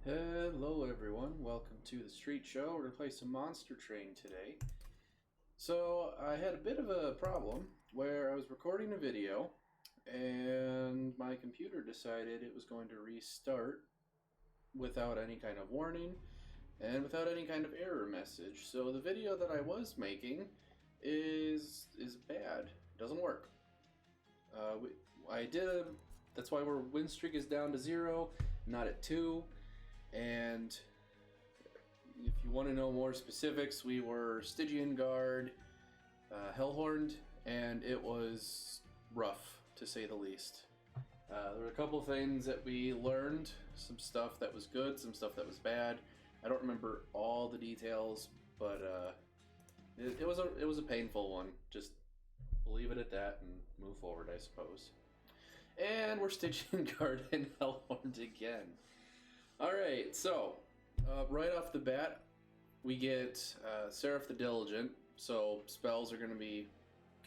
Hello everyone, welcome to the Street Show. We're going to play some Monster Train today. So I had a bit of a problem where I was recording a video and my computer decided it was going to restart without any kind of warning and without any kind of error message. So the video that I was making is bad. It doesn't work. That's why our win streak is down to 0, not at 2. And if you want to know more specifics, we were Stygian Guard, Hellhorned, and it was rough, to say the least. There were a couple things that we learned, some stuff that was good, some stuff that was bad. I don't remember all the details, but it was a painful one. Just leave it at that and move forward, I suppose. And we're Stygian Guard and Hellhorned again. Alright, so right off the bat, we get Seraph the Diligent, so spells are going to be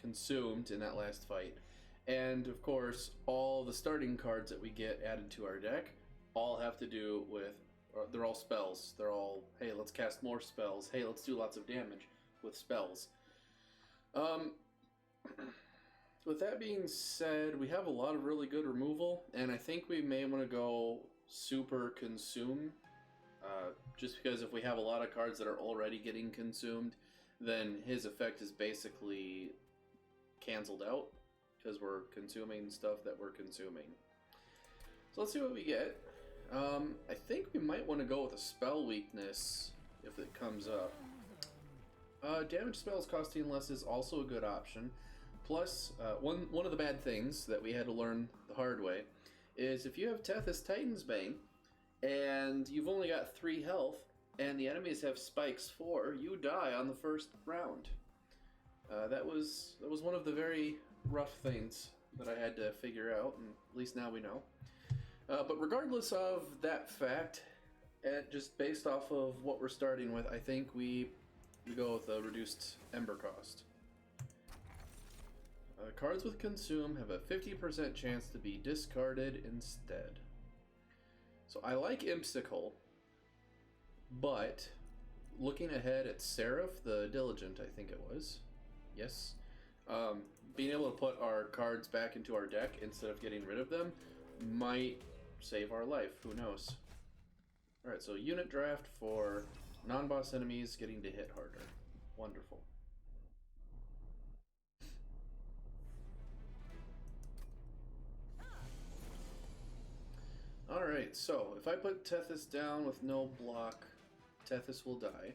consumed in that last fight. And of course, all the starting cards that we get added to our deck all have to do with, they're all spells. They're all, hey, let's cast more spells. Hey, let's do lots of damage with spells. With that being said, we have a lot of really good removal, and I think we may want to go super consume, just because if we have a lot of cards that are already getting consumed, then his effect is basically canceled out, because we're consuming stuff that we're consuming. So let's see what we get. I think we might want to go with a spell weakness if it comes up. Damage spells costing less is also a good option. Plus, one of the bad things that we had to learn the hard way is if you have Tethys Titan's Bane and you've only got 3 health and the enemies have spikes 4, you die on the first round. That was one of the very rough things that I had to figure out, and at least now we know. But regardless of that fact, just based off of what we're starting with, I think we go with a reduced Ember cost. Cards with Consume have a 50% chance to be discarded instead. So I like Impsicle, but looking ahead at Seraph the Diligent, I think it was, yes, being able to put our cards back into our deck instead of getting rid of them might save our life, who knows. Alright, so unit draft for non-boss enemies getting to hit harder. Wonderful. Alright, so if I put Tethys down with no block, Tethys will die.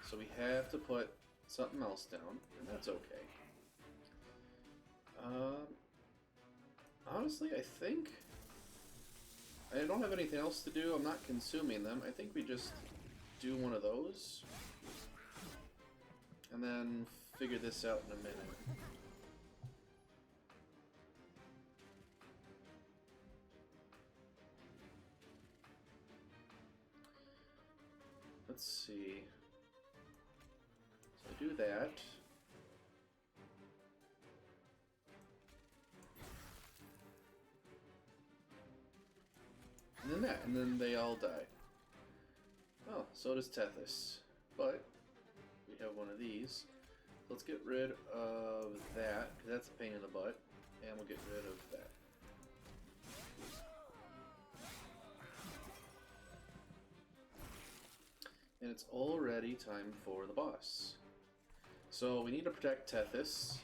So we have to put something else down, and that's okay. Honestly, I think I don't have anything else to do. I'm not consuming them. I think we just do one of those and then figure this out in a minute. Let's see. So I do that. And then that, and then they all die. Oh, so does Tethys. But we have one of these. Let's get rid of that, because that's a pain in the butt. And we'll get rid of that. And it's already time for the boss. So we need to protect Tethys.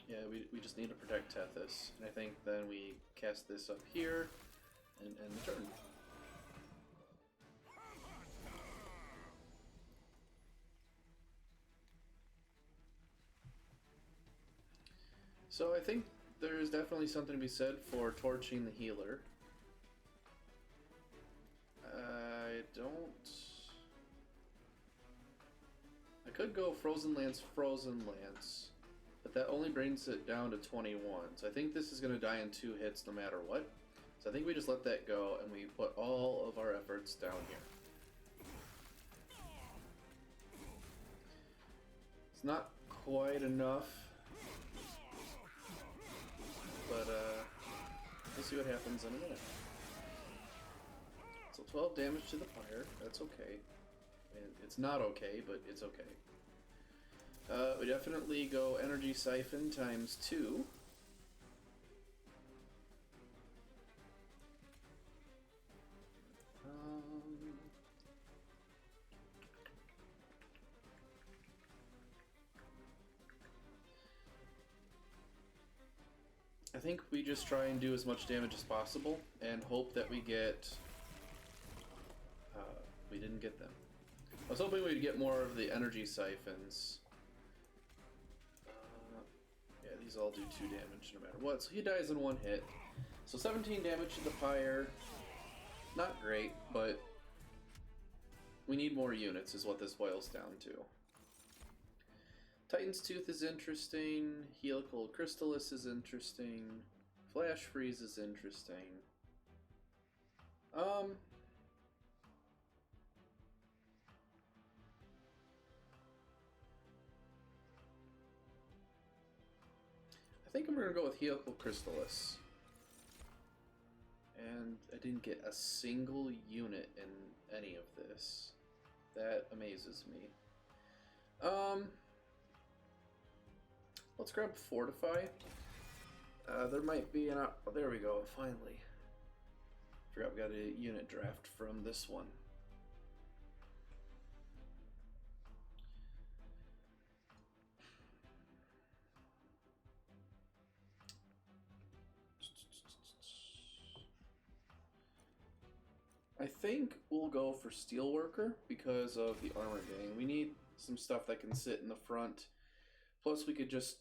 Yeah, we just need to protect Tethys. And I think then we cast this up here and end the turn. So I think there's definitely something to be said for torching the healer. I could go Frozen Lance, but that only brings it down to 21. So I think this is going to die in 2 hits no matter what. So I think we just let that go and we put all of our efforts down here. It's not quite enough. see what happens in a minute. So 12 damage to the pyre. That's okay. And it's not okay, but it's okay. We definitely go Energy Siphon times 2. I think we just try and do as much damage as possible and hope that we get... we didn't get them. I was hoping we'd get more of the energy siphons. Yeah, these all do 2 damage no matter what. So he dies in 1 hit. So 17 damage to the pyre. Not great, but we need more units is what this boils down to. Titan's Tooth is interesting, Helical Crystallis is interesting, Flash Freeze is interesting. I think I'm going to go with Helical Crystallis. And I didn't get a single unit in any of this. That amazes me. Let's grab Fortify. There might be an... Oh, there we go, finally. Forgot we got a unit draft from this one. I think we'll go for Steelworker because of the armor gain. We need some stuff that can sit in the front. Plus we could just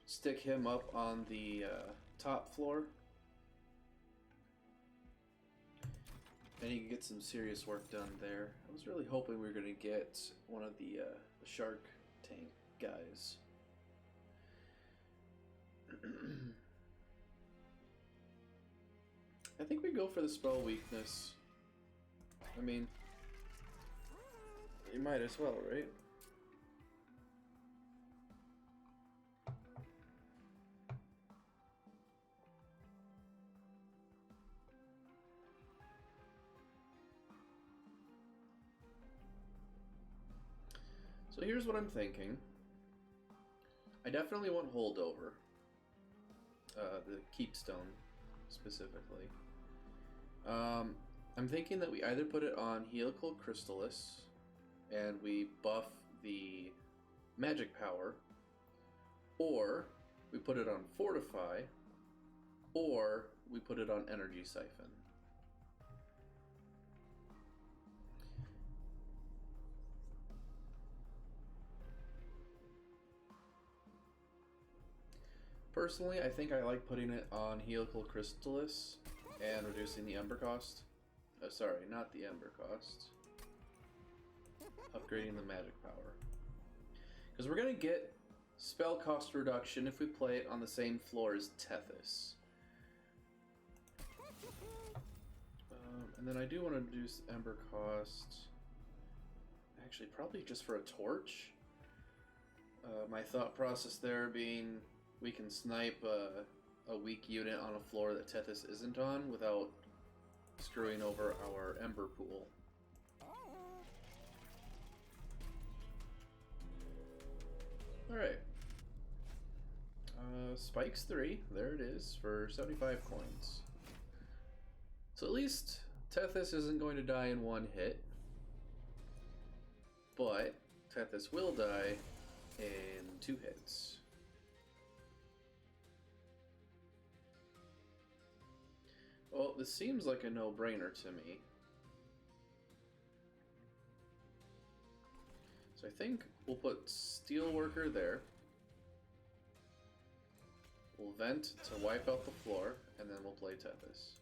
stick him up on the top floor. And he could get some serious work done there. I was really hoping we were going to get one of the shark tank guys. I think we go for the spell weakness. I mean, you might as well, right? So here's what I'm thinking. I definitely want Holdover. The Keepstone, specifically. I'm thinking that we either put it on Helical Crystallis, and we buff the magic power, or we put it on Fortify, or we put it on Energy Siphon. Personally, I think I like putting it on Helical Crystallis and reducing the Ember cost. Sorry, not the Ember cost. Upgrading the magic power. Because we're going to get spell cost reduction if we play it on the same floor as Tethys. And then I do want to reduce Ember cost. Actually, probably just for a torch. My thought process there being we can snipe a weak unit on a floor that Tethys isn't on without screwing over our Ember pool. Alright. Spikes 3, there it is, for 75 coins. So at least Tethys isn't going to die in 1 hit. But Tethys will die in 2 hits. Well, this seems like a no-brainer to me. So I think we'll put Steelworker there. We'll vent to wipe out the floor, and then we'll play Tethys.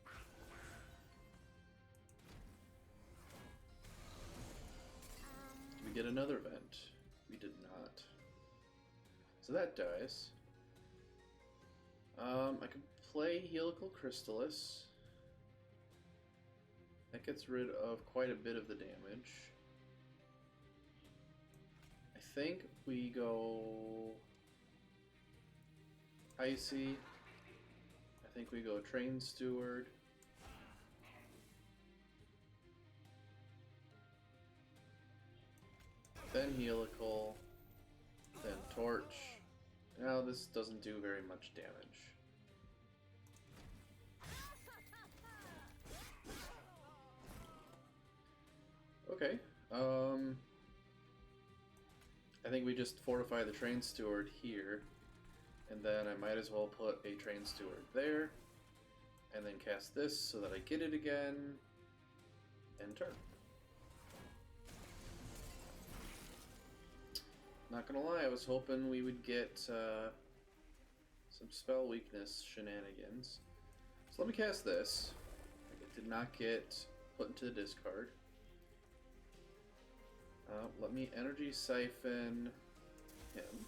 Did we get another vent? We did not. So that dies. I could play Helical Crystallis. That gets rid of quite a bit of the damage. I think we go Icy. I think we go Train Steward. Then Helical. Then Torch. Now this doesn't do very much damage. Okay. I think we just fortify the Train Steward here. And then I might as well put a Train Steward there. And then cast this so that I get it again. And turn. Not gonna lie, I was hoping we would get some spell weakness shenanigans. So let me cast this. It did not get put into the discard. Let me energy siphon him.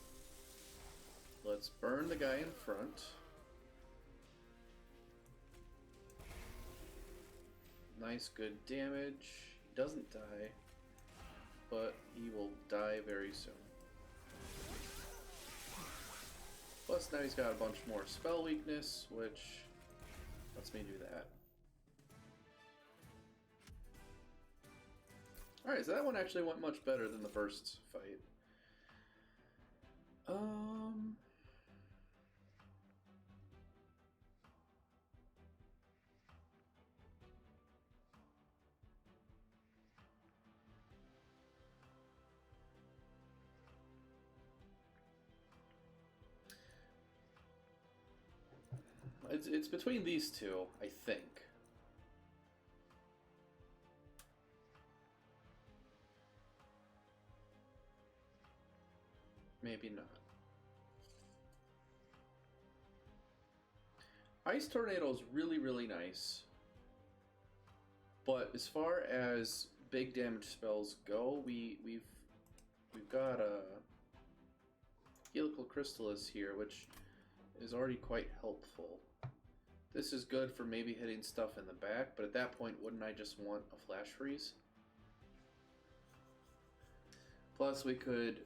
Let's burn the guy in front. Nice, good damage. He doesn't die, but he will die very soon. Plus now he's got a bunch more spell weakness, which lets me do that. Alright, so that one actually went much better than the first fight. It's between these two, I think. Maybe not. Ice Tornado is really, really nice. But as far as big damage spells go, we've got a Helical Crystallis here, which is already quite helpful. This is good for maybe hitting stuff in the back, but at that point, wouldn't I just want a Flash Freeze? Plus, we could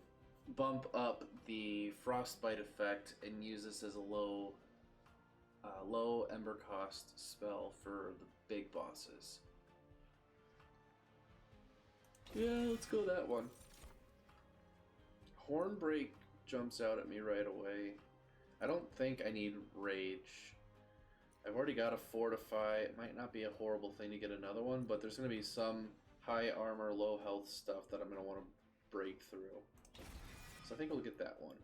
bump up the Frostbite effect and use this as a low Ember cost spell for the big bosses. Yeah, let's go that one. Hornbreak jumps out at me right away. I don't think I need Rage. I've already got a Fortify. It might not be a horrible thing to get another one, but there's going to be some high armor, low health stuff that I'm going to want to break through. So I think we'll get that one.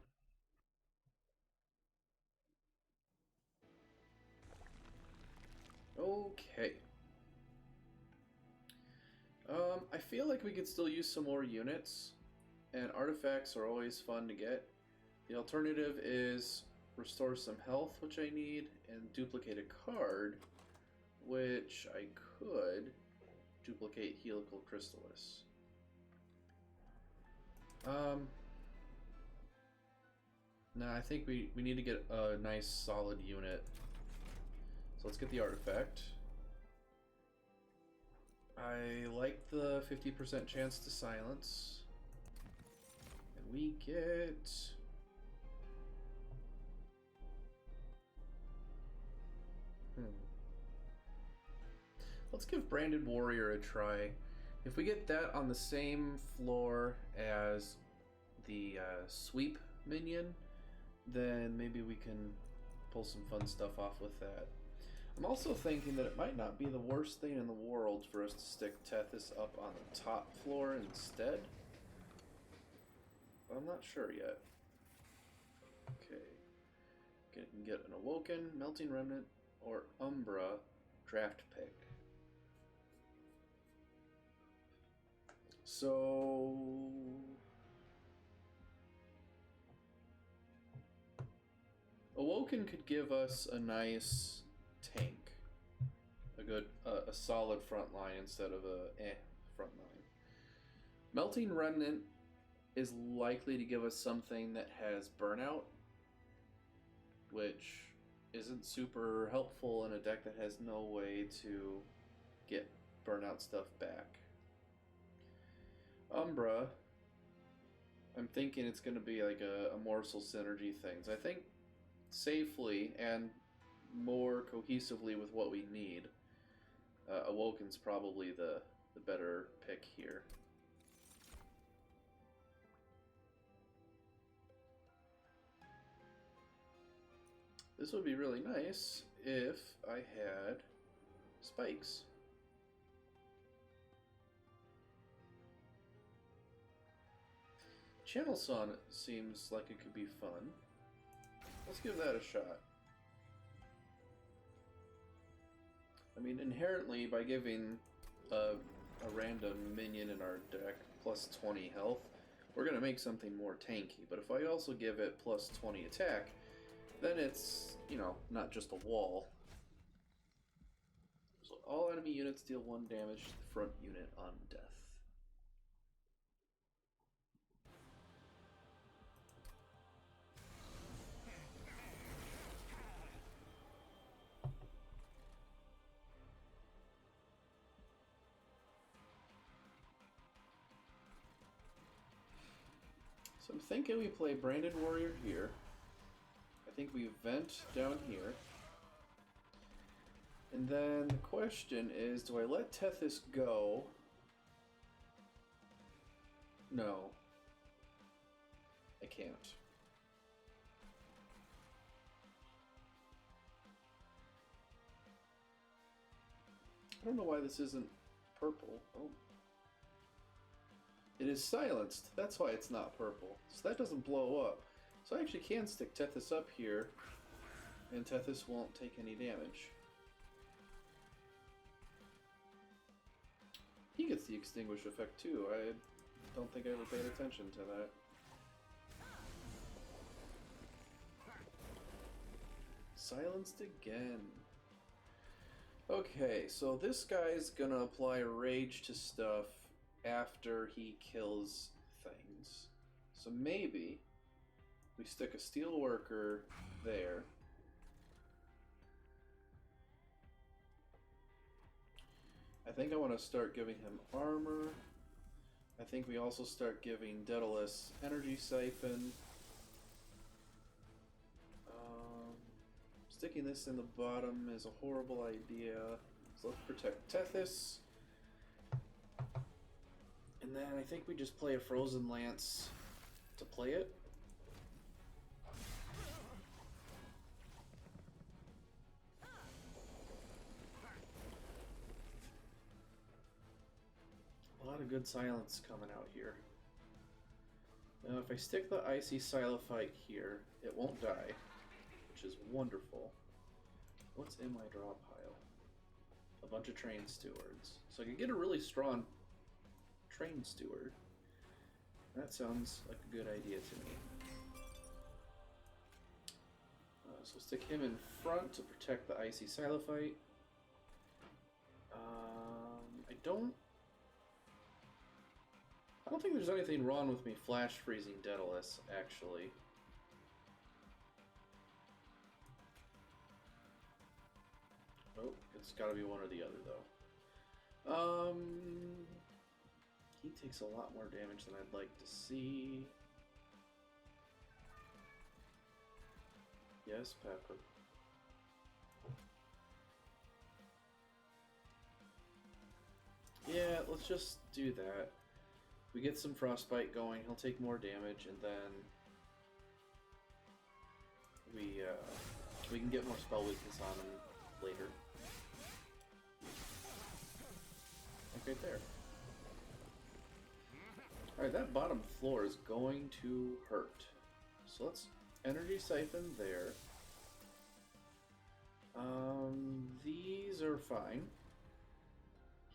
Okay. I feel like we could still use some more units, and artifacts are always fun to get. The alternative is restore some health, which I need, and duplicate a card, which I could duplicate Helical Crystallis. No, I think we need to get a nice solid unit. So let's get the artifact. I like the 50% chance to silence. And we get... Let's give Branded Warrior a try. If we get that on the same floor as the sweep minion, then maybe we can pull some fun stuff off with that. I'm also thinking that it might not be the worst thing in the world for us to stick Tethys up on the top floor instead. But I'm not sure yet. Okay. Can get an Awoken, Melting Remnant, or Umbra draft pick. So... Awoken could give us a nice tank. A solid front line instead of a front line. Melting Remnant is likely to give us something that has Burnout, which isn't super helpful in a deck that has no way to get Burnout stuff back. Umbra, I'm thinking it's going to be like a morsel synergy things. I think safely, and more cohesively with what we need, Awoken's probably the better pick here. This would be really nice if I had spikes. Channel Sonnet seems like it could be fun. Let's give that a shot. I mean, inherently, by giving a random minion in our deck plus 20 health, we're going to make something more tanky. But if I also give it plus 20 attack, then it's, you know, not just a wall. So all enemy units deal 1 damage to the front unit on death. So I'm thinking we play Branded Warrior here. I think we vent down here. And then the question is, do I let Tethys go? No. I can't. I don't know why this isn't purple. Oh. It is silenced. That's why it's not purple. So that doesn't blow up. So I actually can stick Tethys up here, and Tethys won't take any damage. He gets the extinguish effect too. I don't think I ever paid attention to that. Silenced again. Okay, so this guy's gonna apply rage to stuff after he kills things. So maybe we stick a steel worker there. I think I want to start giving him armor. I think we also start giving Daedalus energy siphon. Sticking this in the bottom is a horrible idea. So let's protect Tethys. And then I think we just play a Frozen Lance to play it. A lot of good silence coming out here. Now if I stick the Icy Silophyte here, it won't die, which is wonderful. What's in my draw pile? A bunch of Train Stewards. So I can get a really strong Train Steward. That sounds like a good idea to me. So stick him in front to protect the Icy Silophyte. I don't think there's anything wrong with me flash freezing Daedalus, actually. Oh, it's gotta be one or the other, though. He takes a lot more damage than I'd like to see. Yes, Pepper. Yeah, let's just do that. We get some Frostbite going, he'll take more damage, and then we can get more spell weakness on him later. Like right there. Alright, that bottom floor is going to hurt. So let's Energy Siphon there. These are fine.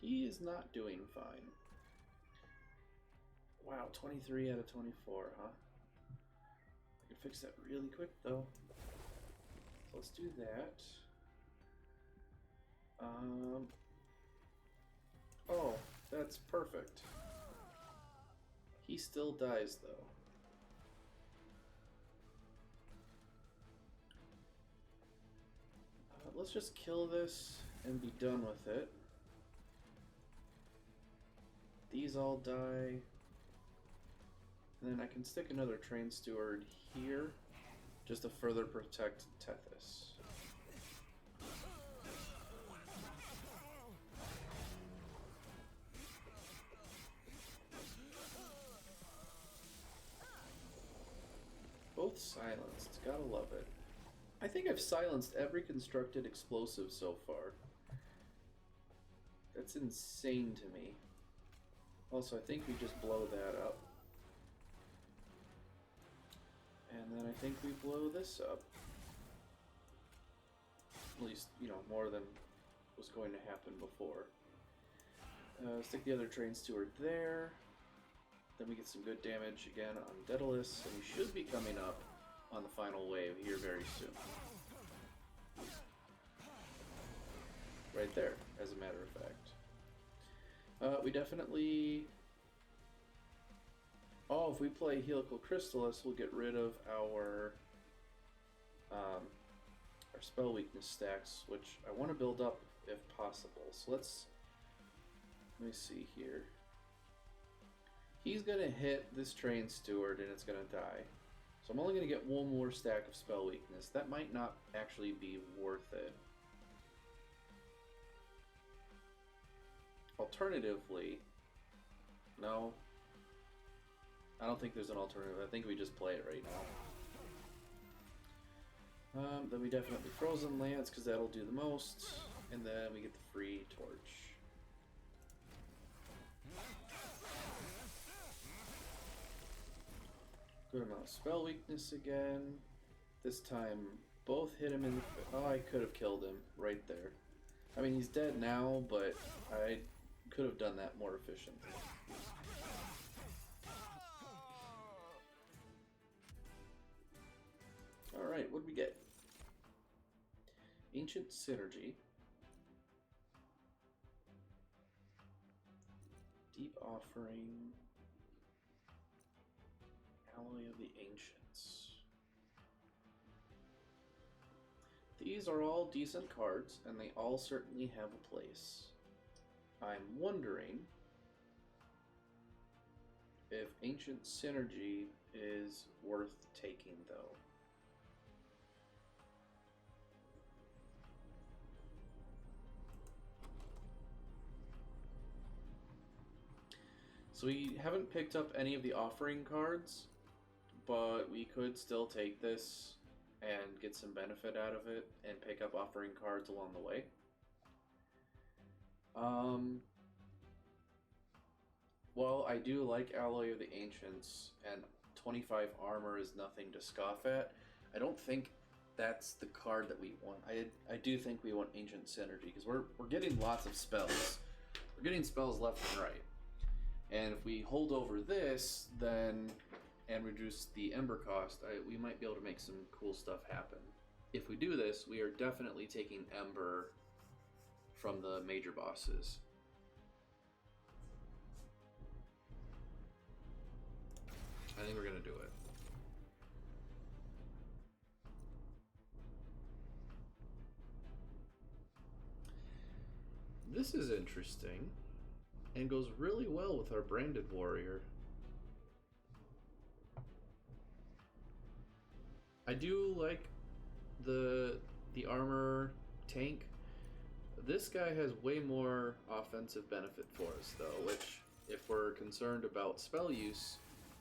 He is not doing fine. Wow, 23 out of 24, huh? I can fix that really quick, though. So let's do that. Oh, that's perfect. He still dies, though. Let's just kill this and be done with it. These all die. And then I can stick another Train Steward here, just to further protect Tethys. silenced. Gotta love it. I think I've silenced every constructed explosive so far. That's insane to me. Also, I think we just blow that up. And then I think we blow this up. At least, you know, more than was going to happen before. Stick the other train steward there. Then we get some good damage again on Daedalus, and we should be coming up on the final wave here very soon. Right there, as a matter of fact. We definitely... Oh, if we play Helical Crystallis, we'll get rid of our spell weakness stacks, which I want to build up if possible. So let me see here. He's going to hit this train steward and it's going to die. So I'm only going to get one more stack of spell weakness. That might not actually be worth it. Alternatively, no. I don't think there's an alternative. I think we just play it right now. Then we definitely Frozen Lance because that'll do the most. And then we get the free torch. Good amount of spell weakness again. This time, both hit him in the... Oh, I could have killed him right there. I mean, he's dead now, but I could have done that more efficiently. Alright, what did we get? Ancient Synergy. Deep Offering. Alloy of the Ancients. These are all decent cards, and they all certainly have a place. I'm wondering if Ancient Synergy is worth taking, though. So we haven't picked up any of the offering cards, but we could still take this and get some benefit out of it and pick up offering cards along the way. Well, I do like Alloy of the Ancients, and 25 armor is nothing to scoff at. I don't think that's the card that we want. I do think we want Ancient Synergy, because we're getting lots of spells. We're getting spells left and right. And if we hold over this, then, and reduce the Ember cost, we might be able to make some cool stuff happen. If we do this, we are definitely taking Ember from the major bosses. I think we're going to do it. This is interesting and goes really well with our Branded Warrior. I do like the armor tank. This guy has way more offensive benefit for us, though, which, if we're concerned about spell use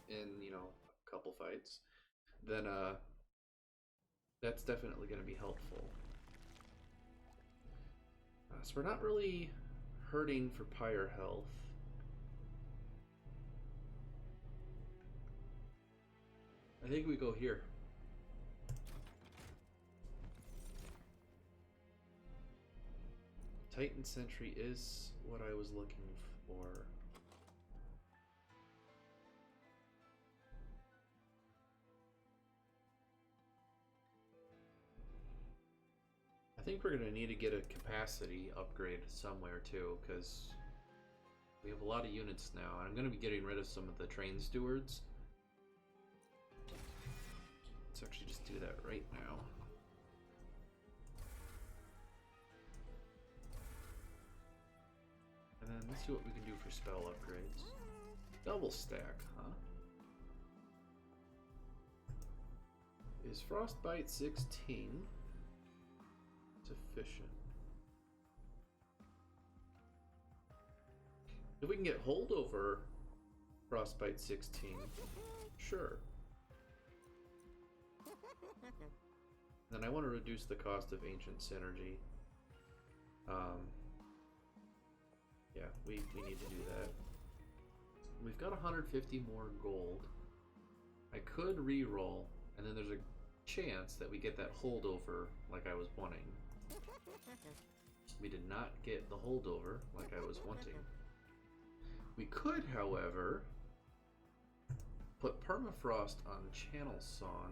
in, you know, a couple fights, then that's definitely going to be helpful. So we're not really hurting for Pyre health. I think we go here. Titan Sentry is what I was looking for. I think we're going to need to get a capacity upgrade somewhere too, because we have a lot of units now, and I'm going to be getting rid of some of the train stewards. Let's actually just do that right now. And then let's see what we can do for spell upgrades. Double stack, huh? Is Frostbite 16 sufficient? If we can get holdover Frostbite 16, sure. Then I want to reduce the cost of Ancient Synergy. Yeah, we need to do that. We've got 150 more gold. I could re-roll, and then there's a chance that we get that holdover like I was wanting. We did not get the holdover like I was wanting. We could, however, put Permafrost on Channel Song.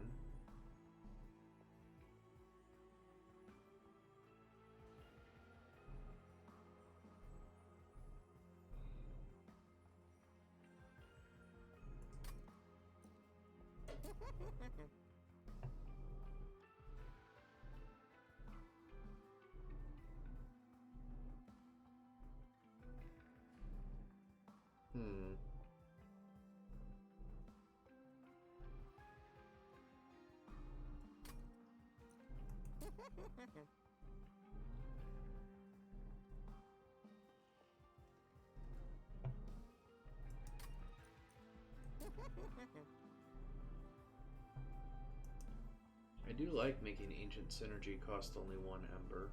I do like making Ancient Synergy cost only 1 Ember.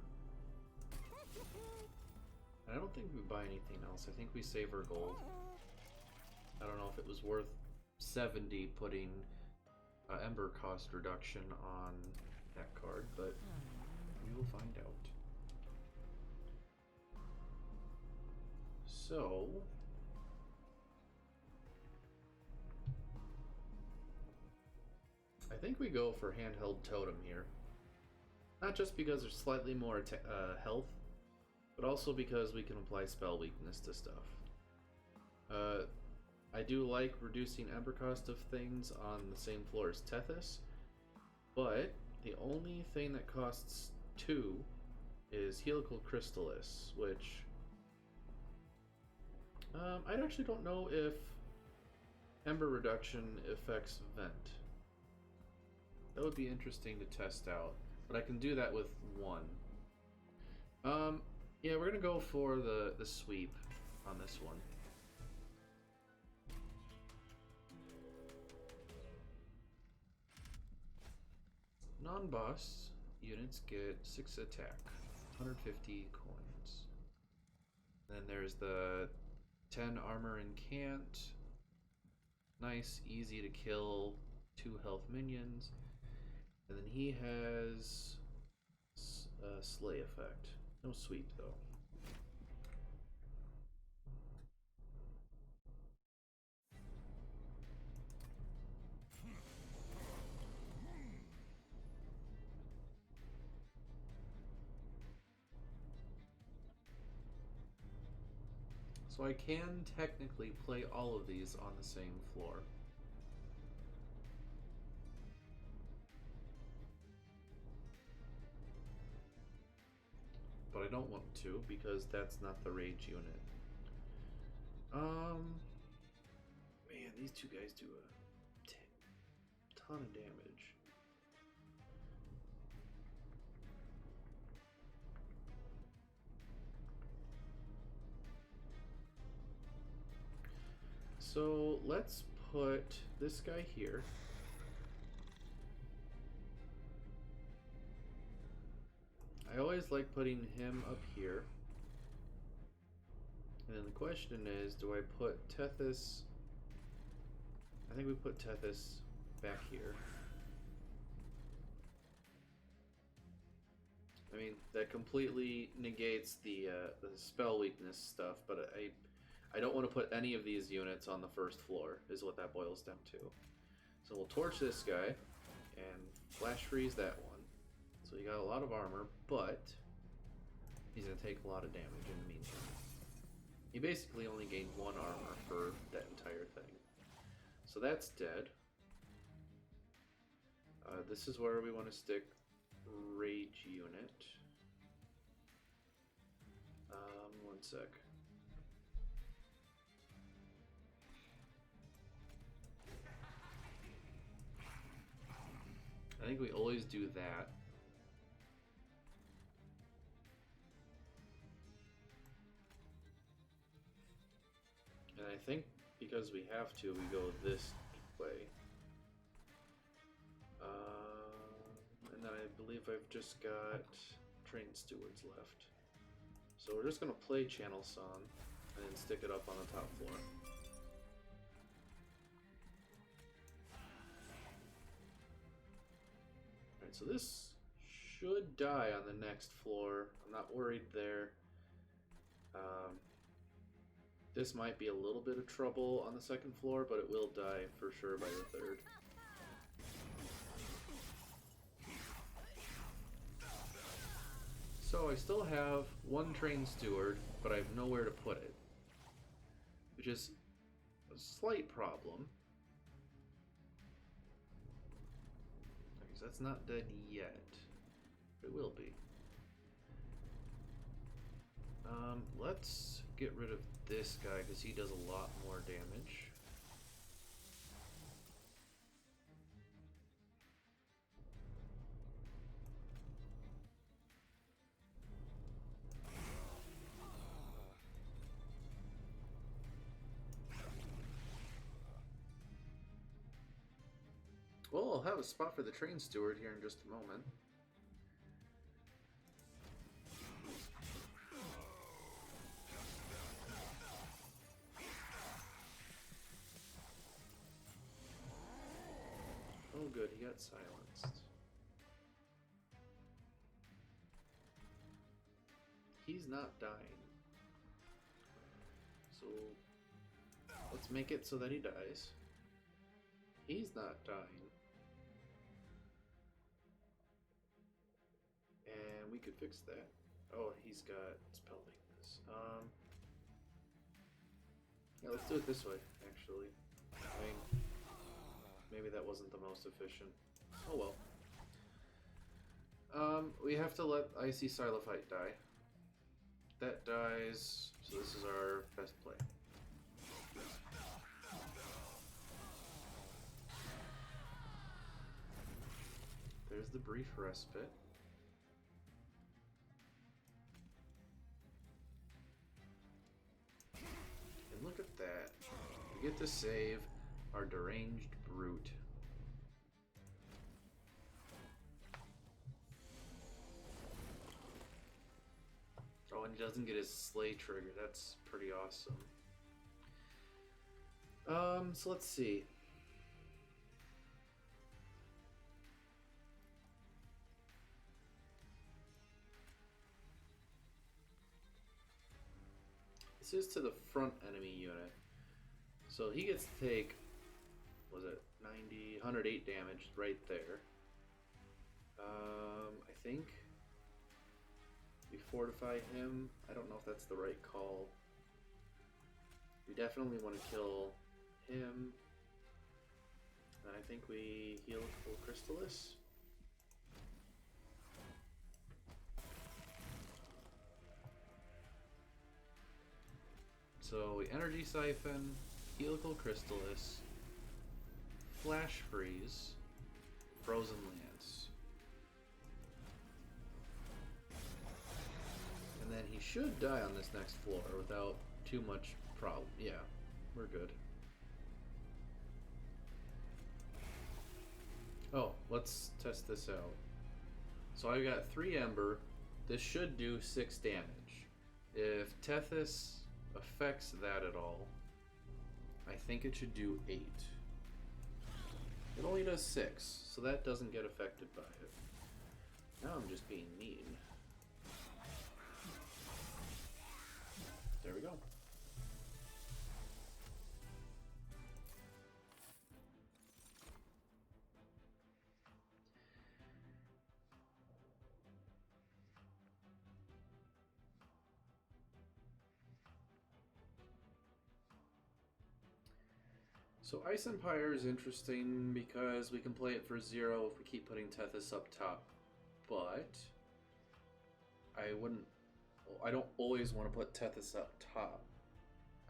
I don't think we buy anything else. I think we save our gold. I don't know if it was worth 70 putting Ember cost reduction on that card, but we will find out. So... I think we go for Handheld Totem here. Not just because there's slightly more health, but also because we can apply spell weakness to stuff. I do like reducing Ember cost of things on the same floor as Tethys, but the only thing that costs 2 is Helical Crystallis, which I actually don't know if Ember reduction affects Vent. That would be interesting to test out, but I can do that with 1. Yeah, we're gonna go for the sweep on this one. Non-boss units get 6 attack, 150 coins. Then there's the 10 armor and cant. Nice, easy to kill, 2 health minions. And then he has a slay effect. No sweep though. So I can technically play all of these on the same floor. But I don't want to because that's not the rage unit. Man, these two guys do a ton of damage. So let's put this guy here. I always like putting him up here. And then the question is, do I put Tethys? I think we put Tethys back here. I mean, that completely negates the spell weakness stuff, but I don't want to put any of these units on the first floor, is what that boils down to. So we'll torch this guy and flash freeze that one. So he got a lot of armor, but he's going to take a lot of damage in the meantime. He basically only gained 1 armor for that entire thing. So that's dead. This is where we want to stick Rage unit. 1 sec. I think we always do that. And I think because we have to, we go this way. believe I've just got trained stewards left. So we're just going to play Channel Song and then stick it up on the top floor. Alright, so this should die on the next floor. I'm not worried there. This might be a little bit of trouble on the second floor, but it will die for sure by the third. So I still have one trained steward, but I have nowhere to put it, which is a slight problem. Because that's not dead yet. It will be. Let's get rid of this guy because he does a lot more damage. Well, I'll have a spot for the train steward here in just a moment. Oh good, he got silenced. He's not dying. So let's make it so that he dies. He's not dying. And we could fix that. Oh, he's got spell weakness. Yeah, let's do it this way, actually. I mean, maybe that wasn't the most efficient. Oh well. We have to let Icy Silophyte die. That dies, so this is our best play. There's the brief respite. And look at that. We get to save our deranged brute. Oh, and he doesn't get his slay trigger. That's pretty awesome. So let's see. This is to the front enemy unit. So he gets to take, was it 90, 108 damage right there. I think we fortify him. I don't know if that's the right call. We definitely want to kill him. And I think we heal full Crystallis. So we Energy Siphon, Helical Crystallis, Flash Freeze, Frozen Lance. And then he should die on this next floor without too much problem. Yeah, we're good. Oh, let's test this out. So I've got 3 Ember. This should do 6 damage. If Tethys affects that at all, I think it should do 8. It only does 6, so that doesn't get affected by it. Now I'm just being mean. There we go. So Ice Empire is interesting because we can play it for 0 if we keep putting Tethys up top, but I don't always want to put Tethys up top.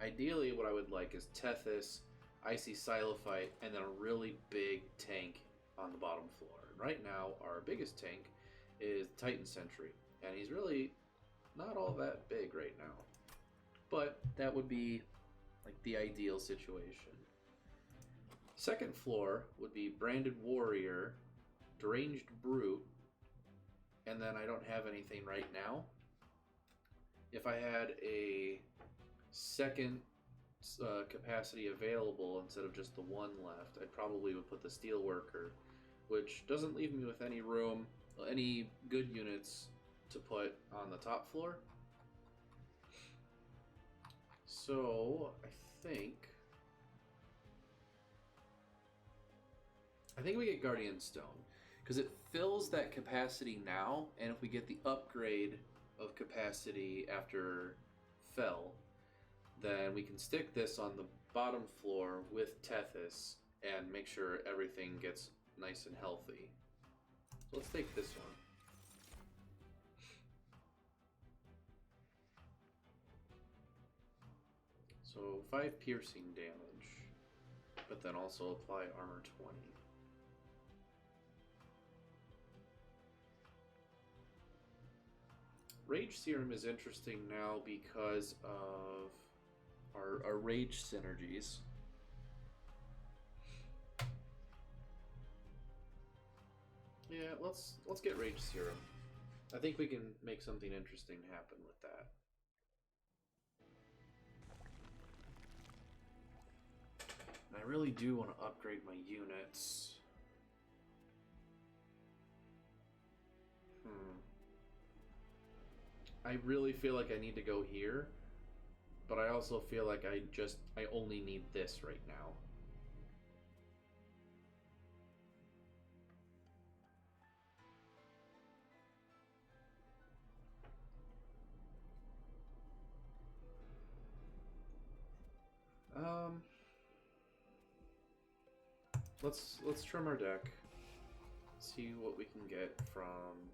Ideally what I would like is Tethys, Icy Silophyte, and then a really big tank on the bottom floor. And right now our biggest tank is Titan Sentry, and he's really not all that big right now. But that would be like the ideal situation. Second floor would be Branded Warrior, Deranged Brute, and then I don't have anything right now. If I had a second capacity available instead of just the one left, I probably would put the Steelworker, which doesn't leave me with any room, any good units to put on the top floor. So I think we get Guardian Stone because it fills that capacity now, and if we get the upgrade of capacity after Fell, then we can stick this on the bottom floor with Tethys and make sure everything gets nice and healthy. So let's take this one. So 5 piercing damage, but then also apply armor 20. Rage Serum is interesting now because of our rage synergies. Yeah, let's get Rage Serum. I think we can make something interesting happen with that. And I really do want to upgrade my units. I really feel like I need to go here, but I also feel like I only need this right now. Let's trim our deck. See what we can get from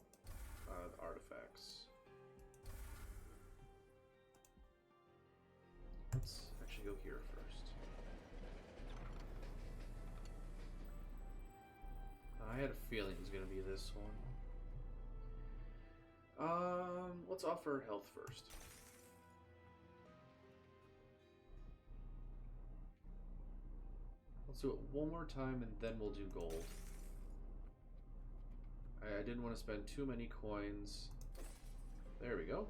the artifacts. Let's actually go here first. I had a feeling it was going to be this one. Let's offer health first. Let's do it one more time and then we'll do gold. I didn't want to spend too many coins. There we go.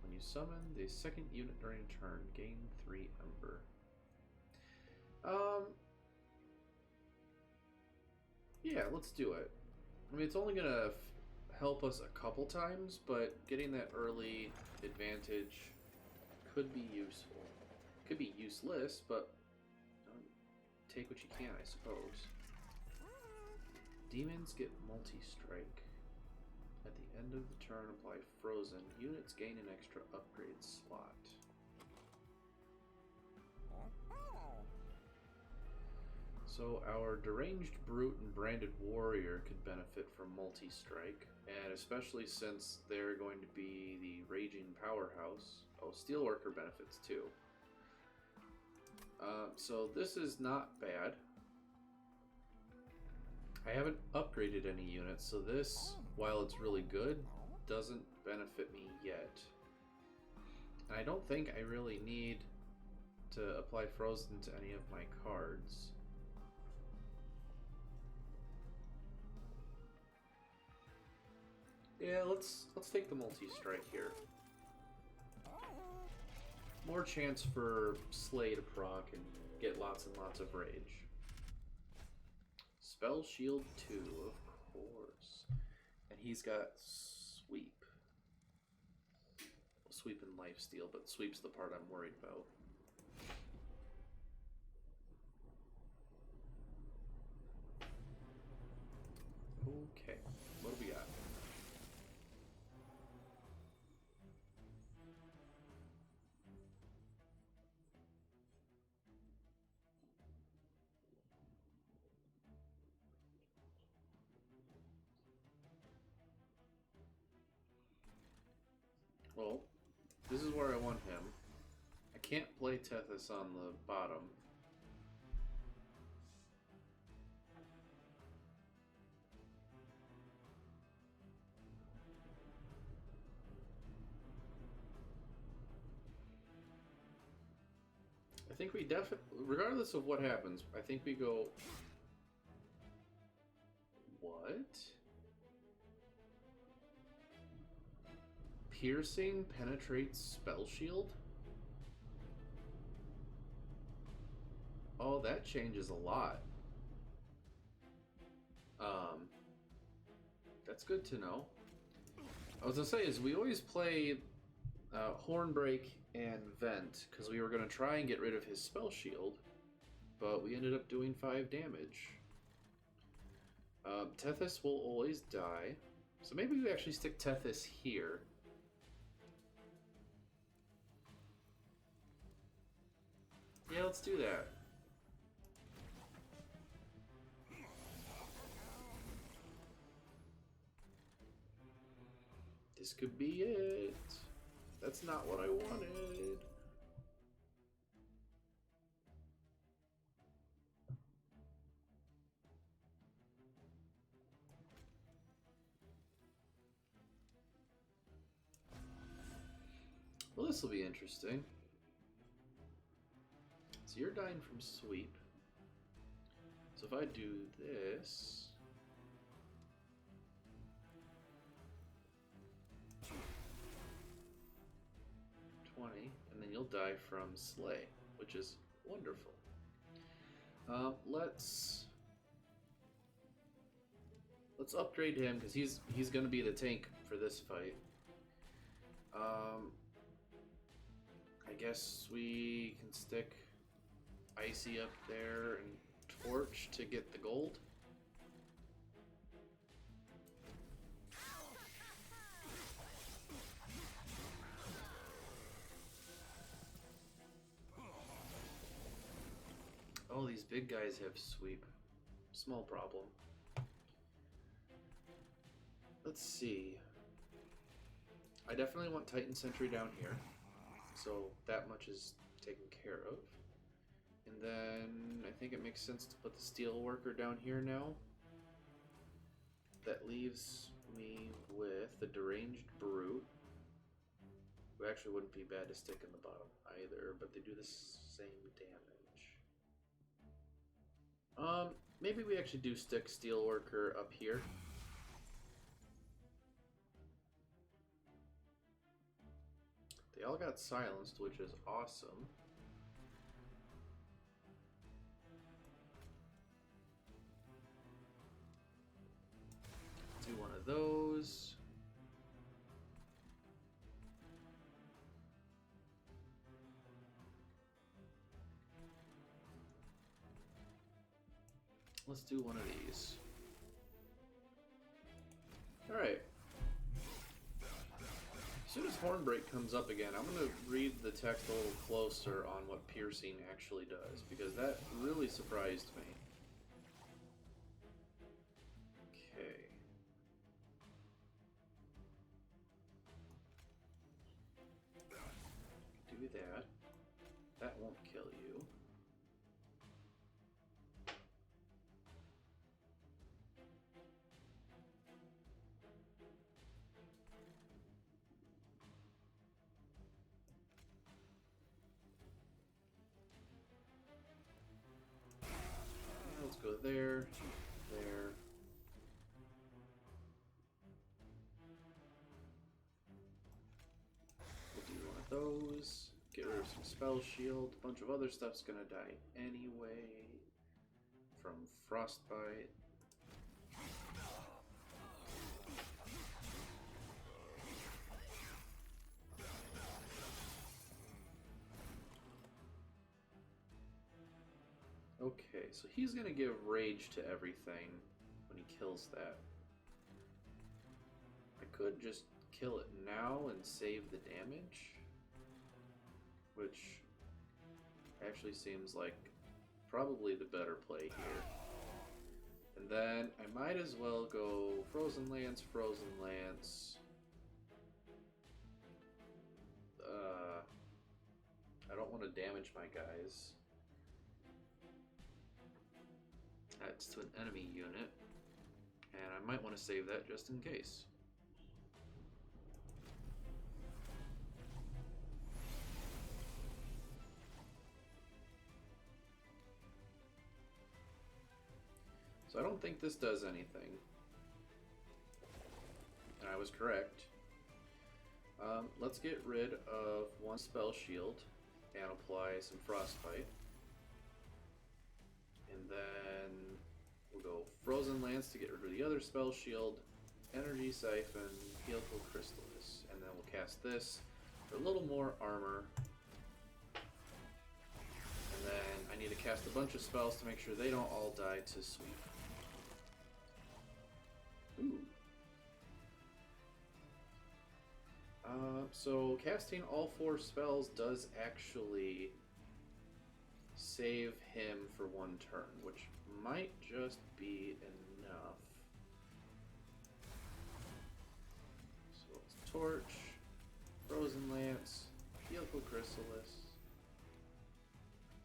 When you summon the second unit during a turn, gain 3 Ember. Yeah, let's do it. I mean, it's only gonna help us a couple times, but getting that early advantage could be useful. Could be useless, but take what you can, I suppose. Demons get multi-strike. At the end of the turn, apply frozen. Units gain an extra upgrade slot. So our deranged brute and branded warrior could benefit from multi-strike, and especially since they're going to be the raging powerhouse. Oh, Steelworker benefits too. So this is not bad. I haven't upgraded any units, so this, while it's really good, doesn't benefit me yet. And I don't think I really need to apply Frozen to any of my cards. Yeah, let's take the multi-strike here. More chance for Slay to proc and get lots and lots of rage. Spell Shield 2, of course. And he's got Sweep. Well, Sweep and Lifesteal, but Sweep's the part I'm worried about. Okay, what do we got? Well, this is where I want him. I can't play Tethys on the bottom. I think we definitely, regardless of what happens, I think we go... What? Piercing penetrates spell shield? Oh, that changes a lot. That's good to know. I was gonna say is we always play Hornbreak and Vent because we were gonna try and get rid of his spell shield, but we ended up doing 5 damage. Tethys will always die, so maybe we actually stick Tethys here. Yeah, let's do that. This could be it. That's not what I wanted. Well, this will be interesting. So you're dying from sweep. So if I do this... 20, and then you'll die from Slay, which is wonderful. Let's upgrade him because he's going to be the tank for this fight. I guess we can stick Icy up there and Torch to get the gold. Oh, these big guys have sweep. Small problem. Let's see. I definitely want Titan Sentry down here. So that much is taken care of. And then I think it makes sense to put the Steel Worker down here now. That leaves me with the Deranged Brute. Who actually wouldn't be bad to stick in the bottom either, but they do the same damage. Maybe we actually do stick Steelworker up here. They all got silenced, which is awesome. Do one of those. Let's do one of these. Alright. As soon as Hornbreak comes up again, I'm going to read the text a little closer on what piercing actually does, because that really surprised me. Okay. Do that. That won't kill you. Let's go there, there. We'll do one of those. Get rid of some spell shield. A bunch of other stuff's gonna die anyway. From frostbite. Okay, so he's gonna give rage to everything when he kills that. I could just kill it now and save the damage, which actually seems like probably the better play here. And then I might as well go Frozen Lance, Frozen Lance. I don't want to damage my guys. That's to an enemy unit, and I might want to save that just in case. So I don't think this does anything. And I was correct. Let's get rid of one spell shield and apply some frostbite. And then we'll go Frozen Lance to get rid of the other spell shield, Energy Siphon, Helical Chrysalis, and then we'll cast this for a little more armor. And then I need to cast a bunch of spells to make sure they don't all die to sweep. Ooh. So casting all 4 spells does actually save him for one turn, which might just be enough. So it's Torch, Frozen Lance, Helical Chrysalis.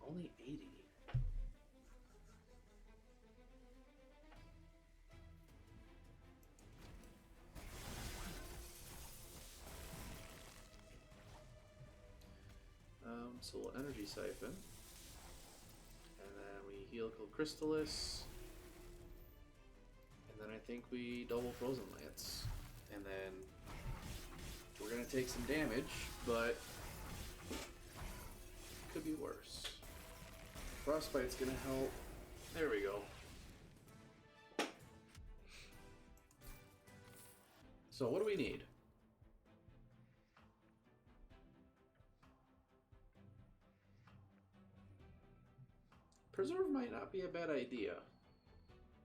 Only 80. So we'll Energy Siphon. And then we Helical Chrysalis. And then I think we double Frozen Lance. And then we're going to take some damage, but it could be worse. Frostbite's going to help. There we go. So what do we need? Preserve might not be a bad idea.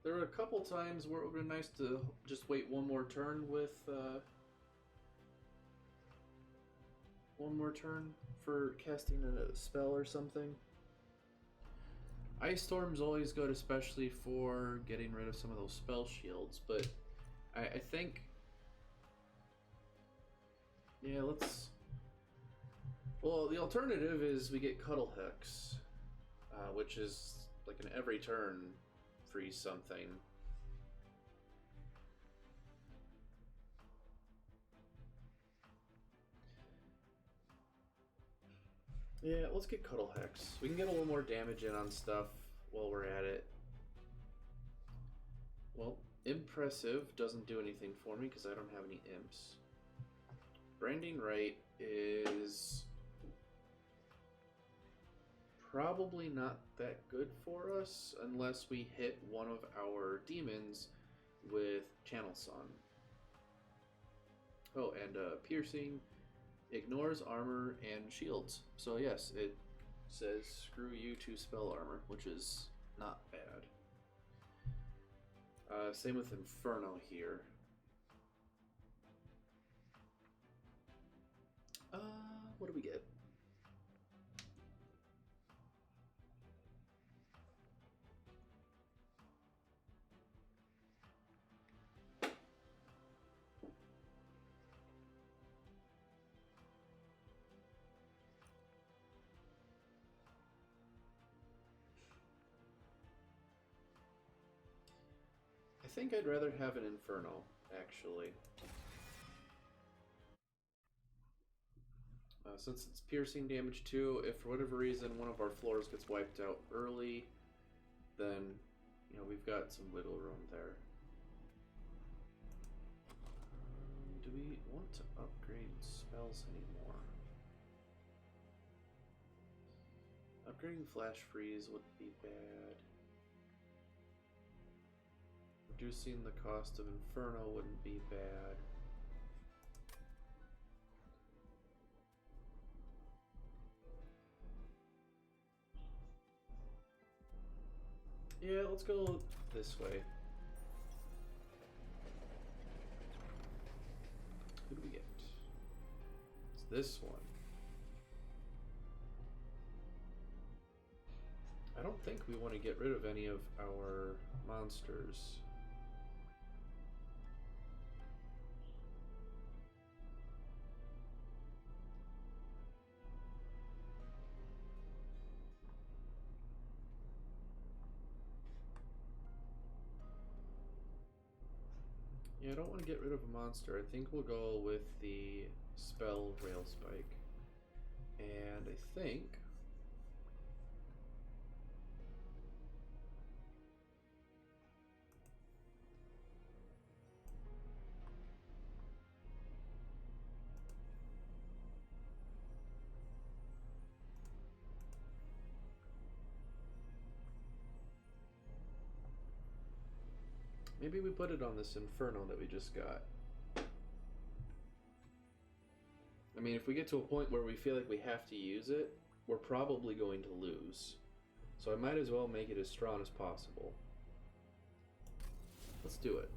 There were a couple times where it would have been nice to just wait one more turn with one more turn for casting a spell or something. Ice Storm's always good, especially for getting rid of some of those spell shields, but I think, yeah, let's, well, the alternative is we get Cuddle Hex, which is like an every turn freeze something. Yeah, let's get Cuddle Hex. We can get a little more damage in on stuff while we're at it. Well, Impressive doesn't do anything for me because I don't have any imps. Branding Right is probably not that good for us unless we hit one of our demons with Channel Song. Oh, and Piercing ignores armor and shields. So yes, it says screw you to spell armor, which is not bad. Same with Inferno here. What do we get? I think I'd rather have an Inferno, actually. Since it's piercing damage too, if for whatever reason one of our floors gets wiped out early, then, you know, we've got some wiggle room there. Do we want to upgrade spells anymore? Upgrading Flash Freeze wouldn't be bad. Reducing the cost of Inferno wouldn't be bad. Yeah, let's go this way. Who do we get? It's this one. I don't think we want to get rid of any of our monsters. Yeah, I don't want to get rid of a monster. I think we'll go with the spell Rail Spike. And I think Maybe we put it on this Inferno that we just got. I mean, if we get to a point where we feel like we have to use it, we're probably going to lose. So I might as well make it as strong as possible. Let's do it.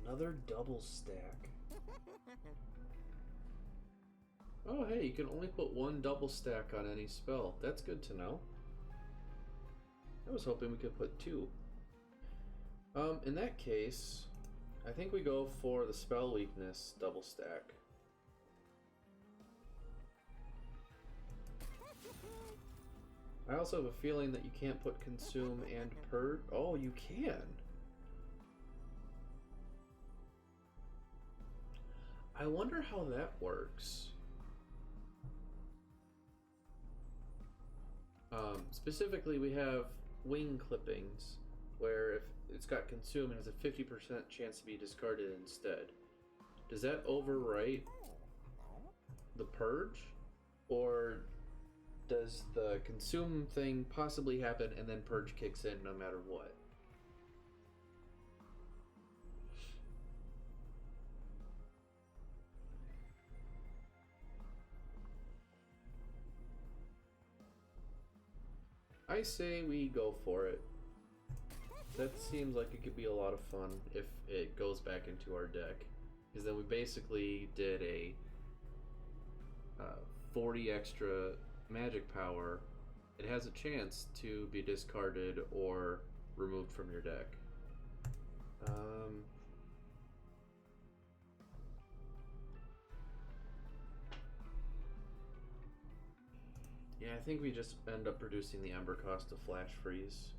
Another double stack. Oh, hey, you can only put one double stack on any spell. That's good to know. I was hoping we could put two. In that case, I think we go for the spell weakness double stack. I also have a feeling that you can't put consume and purge. Oh, you can. I wonder how that works. Specifically, we have wing clippings, where if it's got consume, it has a 50% chance to be discarded instead. Does that overwrite the purge? Or does the consume thing possibly happen and then purge kicks in no matter what? I say we go for it. That seems like it could be a lot of fun if it goes back into our deck. Because then we basically did a 40 extra magic power. It has a chance to be discarded or removed from your deck. Yeah, I think we just end up reducing the Ember cost to Flash Freeze.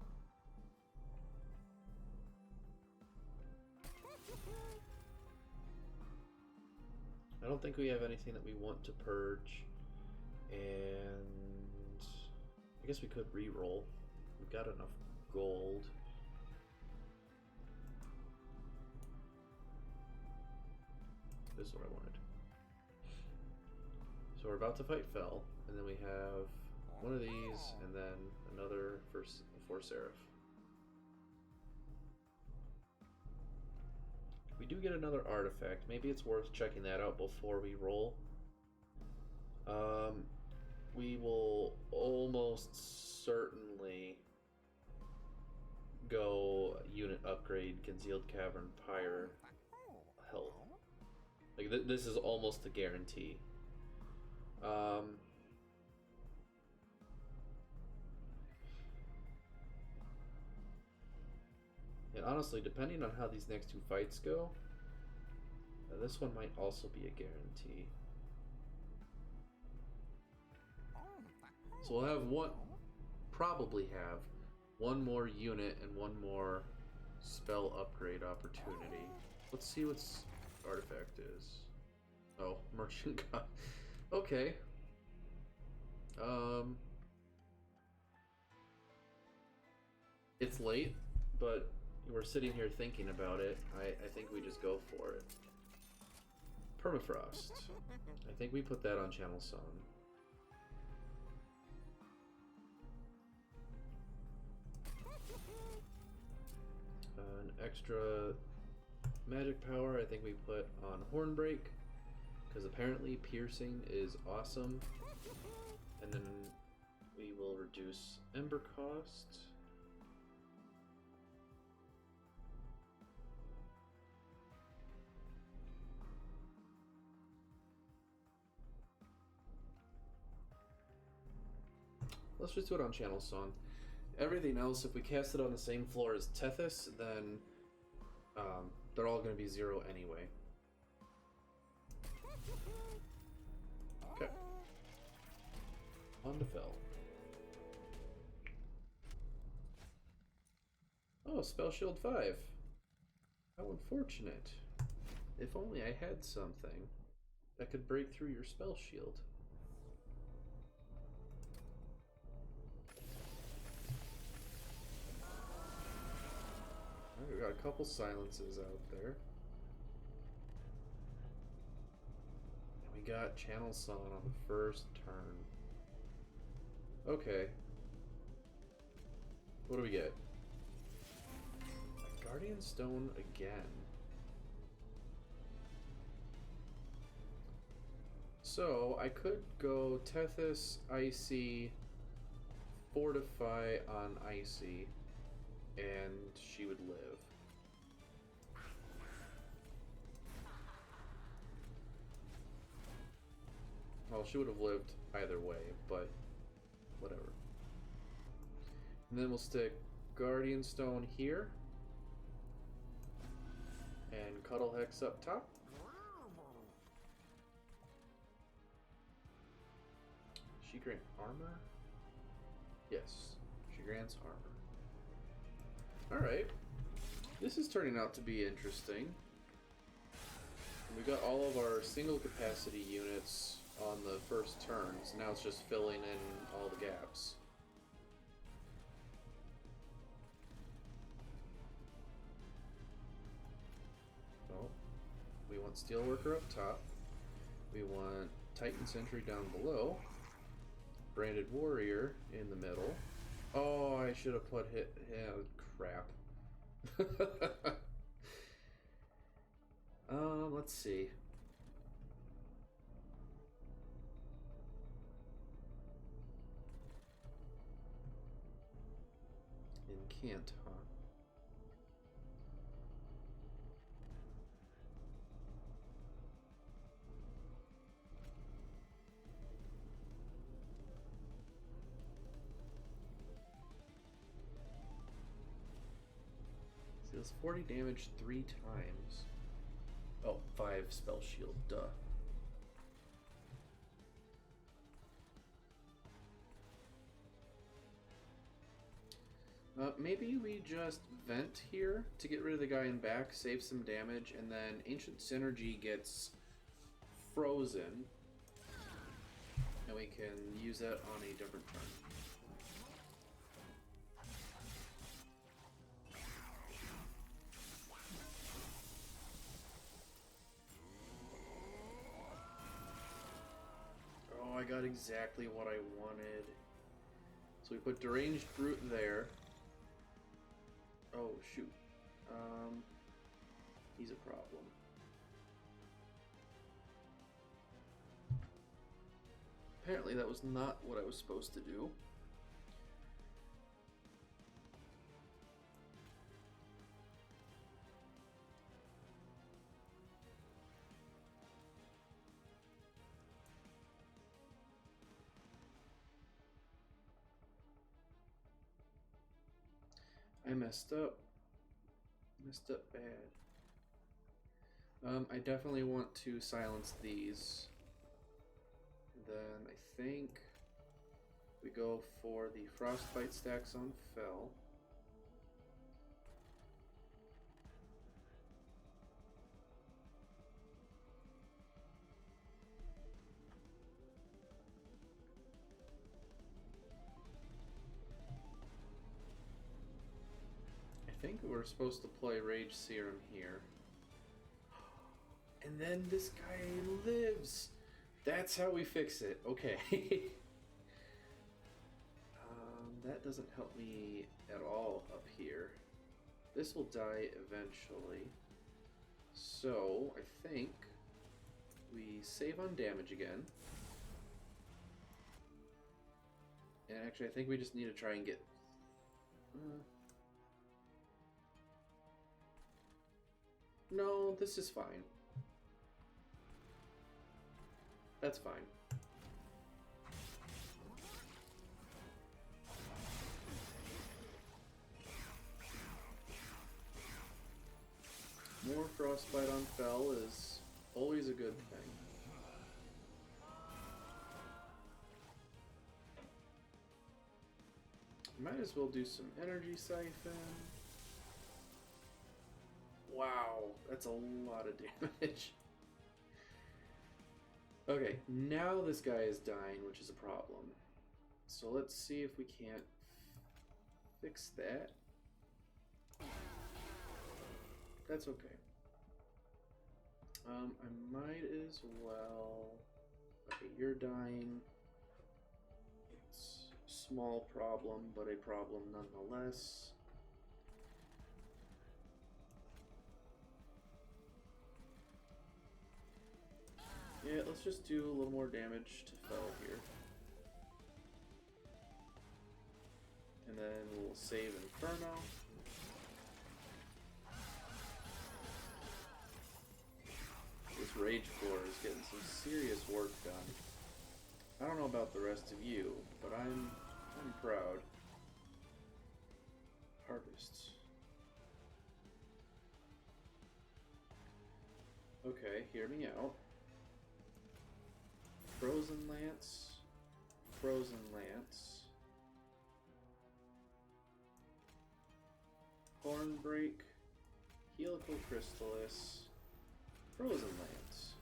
I don't think we have anything that we want to purge, and I guess we could re-roll. We've got enough gold. This is what I wanted. So we're about to fight Fel, and then we have one of these, and then another for Seraph. We do get another artifact. Maybe it's worth checking that out before we roll. We will almost certainly go unit upgrade Concealed Cavern Pyre health. Like this is almost a guarantee. And honestly, depending on how these next two fights go, this one might also be a guarantee. So we'll have probably have one more unit and one more spell upgrade opportunity. Let's see what artifact is. Oh, Merchant God. Okay. It's late, but we're sitting here thinking about it. I think we just go for it. Permafrost. I think we put that on Channel Song. An extra magic power I think we put on Hornbreak, because apparently piercing is awesome. And then we will reduce Ember cost. Let's just do it on Channel Song. Everything else, if we cast it on the same floor as Tethys, then they're all going to be 0 anyway. Okay. On to Fel. Oh, Spell Shield 5. How unfortunate. If only I had something that could break through your Spell Shield. We got a couple silences out there. And we got Channel Summon on the first turn. Okay. What do we get? A Guardian Stone again. So, I could go Tethys, Icy, Fortify on Icy, and she would live. Well, she would have lived either way, but whatever. And then we'll stick Guardian Stone here, and Cuddle Hex up top. She grant armor? Yes, she grants armor. Alright. This is turning out to be interesting. We got all of our single capacity units on the first turns. Now it's just filling in all the gaps. So, we want Steelworker up top. We want Titan Sentry down below. Branded Warrior in the middle. Oh, I should have put hit. Yeah, crap. Let's see. Incant, huh? Deals 40 damage 3 times. Oh, 5 spell shield, duh. Maybe we just vent here to get rid of the guy in back, save some damage, and then Ancient Synergy gets frozen. And we can use that on a different turn. Oh, I got exactly what I wanted. So we put Deranged Brute there. Oh, shoot. He's a problem. Apparently that was not what I was supposed to do. I messed up. Messed up bad. I definitely want to silence these. Then I think we go for the Frostbite stacks on Fell. I think we're supposed to play Rage Serum here. And then this guy lives! That's how we fix it. Okay. That doesn't help me at all up here. This will die eventually. So, I think we save on damage again. And actually, I think we just need to try and get... No, this is fine. That's fine. More Frostbite on Fell is always a good thing. Might as well do some Energy Siphon. Wow, that's a lot of damage. Okay, now this guy is dying, which is a problem. So let's see if we can't fix that. That's okay. I might as well Okay, you're dying. It's a small problem, but a problem nonetheless. Yeah, let's just do a little more damage to Fel here. And then we'll save Inferno. This Rage Floor is getting some serious work done. I don't know about the rest of you, but I'm proud. Harvests. Okay, hear me out. Frozen Lance. Frozen Lance. Hornbreak. Helical Crystallis. Frozen Lance.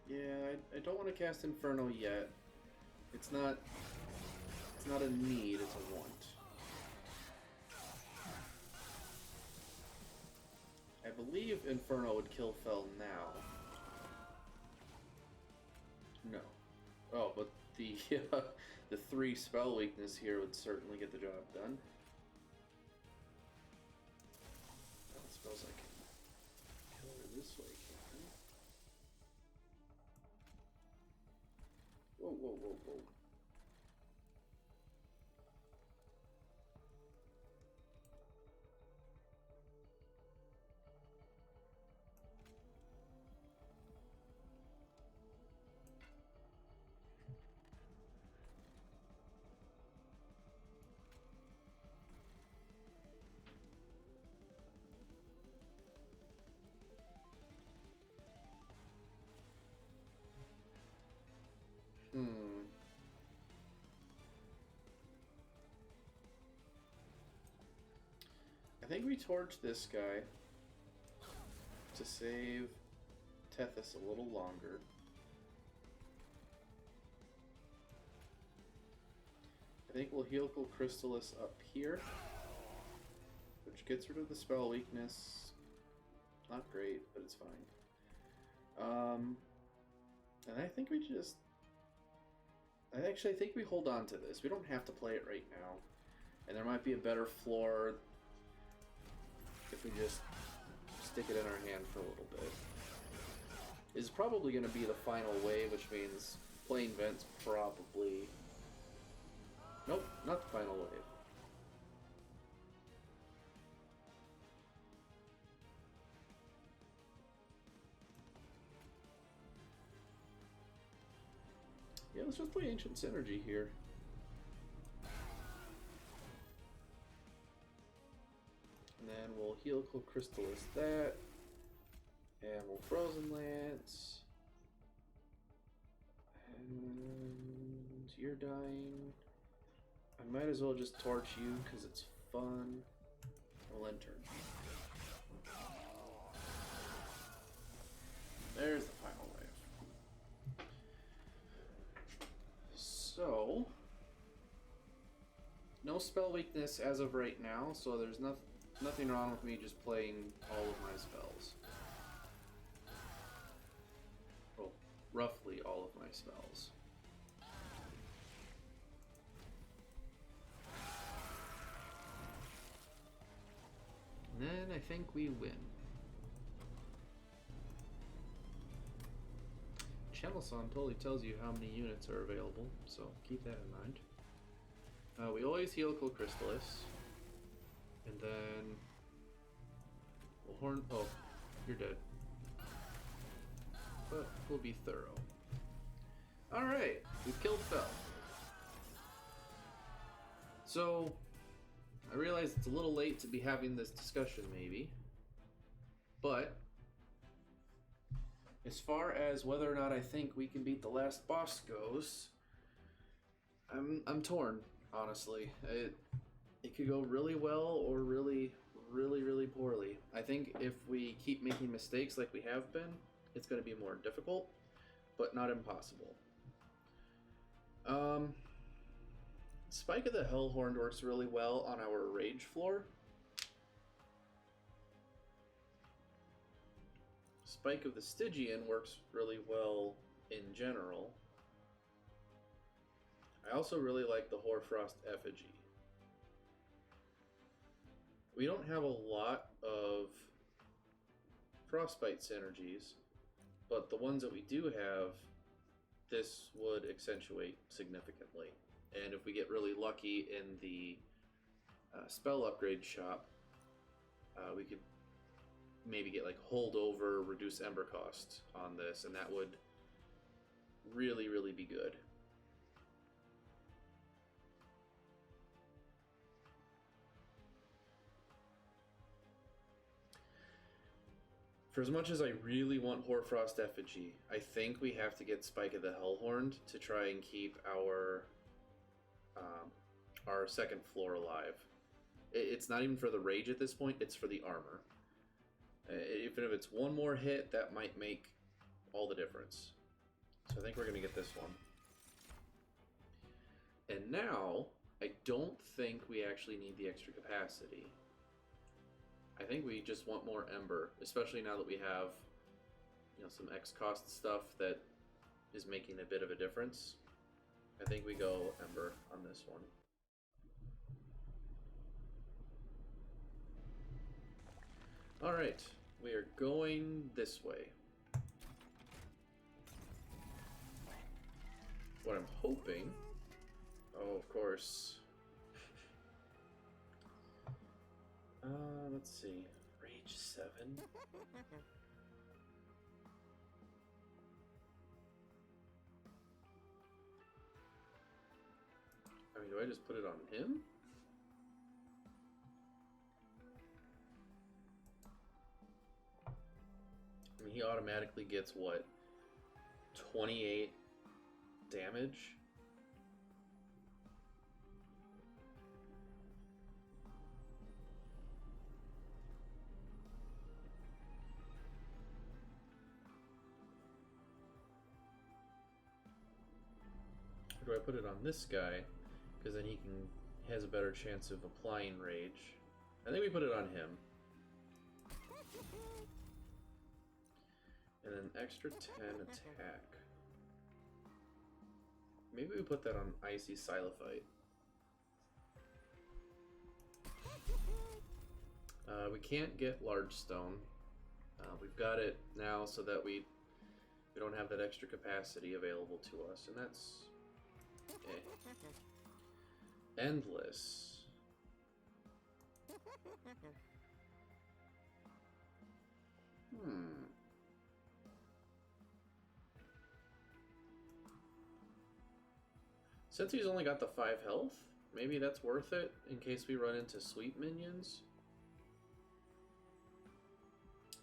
Yeah, I don't want to cast Inferno yet. It's not a need, it's a want. I believe Inferno would kill Fel now. No. Oh, but the the 3 spell weakness here would certainly get the job done. I don't suppose I can kill her this way, can I? Whoa, whoa, whoa, whoa. I think we torch this guy to save Tethys a little longer. I think we'll Helical Crystallis up here, which gets rid of the spell weakness. Not great, but it's fine. And I think we just... I think we hold on to this. We don't have to play it right now. And there might be a better floor if we just stick it in our hand for a little bit. This is probably going to be the final wave, which means Plane Vent's probably... Nope, not the final wave. Yeah, let's just play Ancient Synergy here. And then we'll Helical Crystallis that. And we'll Frozen Lance. And you're dying. I might as well just torch you because it's fun. We'll enter. There's the final wave. So, no spell weakness as of right now, so there's nothing wrong with me just playing all of my spells. Well, roughly all of my spells. And then I think we win. Channel Song totally tells you how many units are available, so keep that in mind. We always Helical Crystallis. And then we'll oh, you're dead. But we'll be thorough. Alright, we've killed Fel. So, I realize it's a little late to be having this discussion, maybe. But, as far as whether or not I think we can beat the last boss goes, I'm torn, honestly. It could go really well or really poorly. I think if we keep making mistakes like we have been, it's going to be more difficult, but not impossible. Spike of the Hellhorned works really well on our Rage floor. Spike of the Stygian works really well in general. I also really like the Hoarfrost Effigy. We don't have a lot of Frostbite synergies, but the ones that we do have, this would accentuate significantly. And if we get really lucky in the spell upgrade shop, we could maybe get like holdover, reduce ember cost on this, and that would really, really be good. For as much as I really want Hoarfrost Effigy, I think we have to get Spike of the Hellhorned to try and keep our second floor alive. It's not even for the rage at this point, it's for the armor. Even if it's one more hit, that might make all the difference. So I think we're going to get this one. And now, I don't think we actually need the extra capacity. I think we just want more Ember, especially now that we have, you know, some X cost stuff that is making a bit of a difference. I think we go Ember on this one. Alright, we are going this way. What I'm hoping... Oh, of course. Let's see. Rage 7. I mean, do I just put it on him? I mean, he automatically gets, what, 28 damage? Or do I put it on this guy? Because then he has a better chance of applying rage. I think we put it on him. And then extra 10 attack. Maybe we put that on Icy Silophyte. We can't get Large Stone. We've got it now so that we don't have that extra capacity available to us, and that's endless. Since he's only got the 5 health, maybe that's worth it in case we run into sweep minions.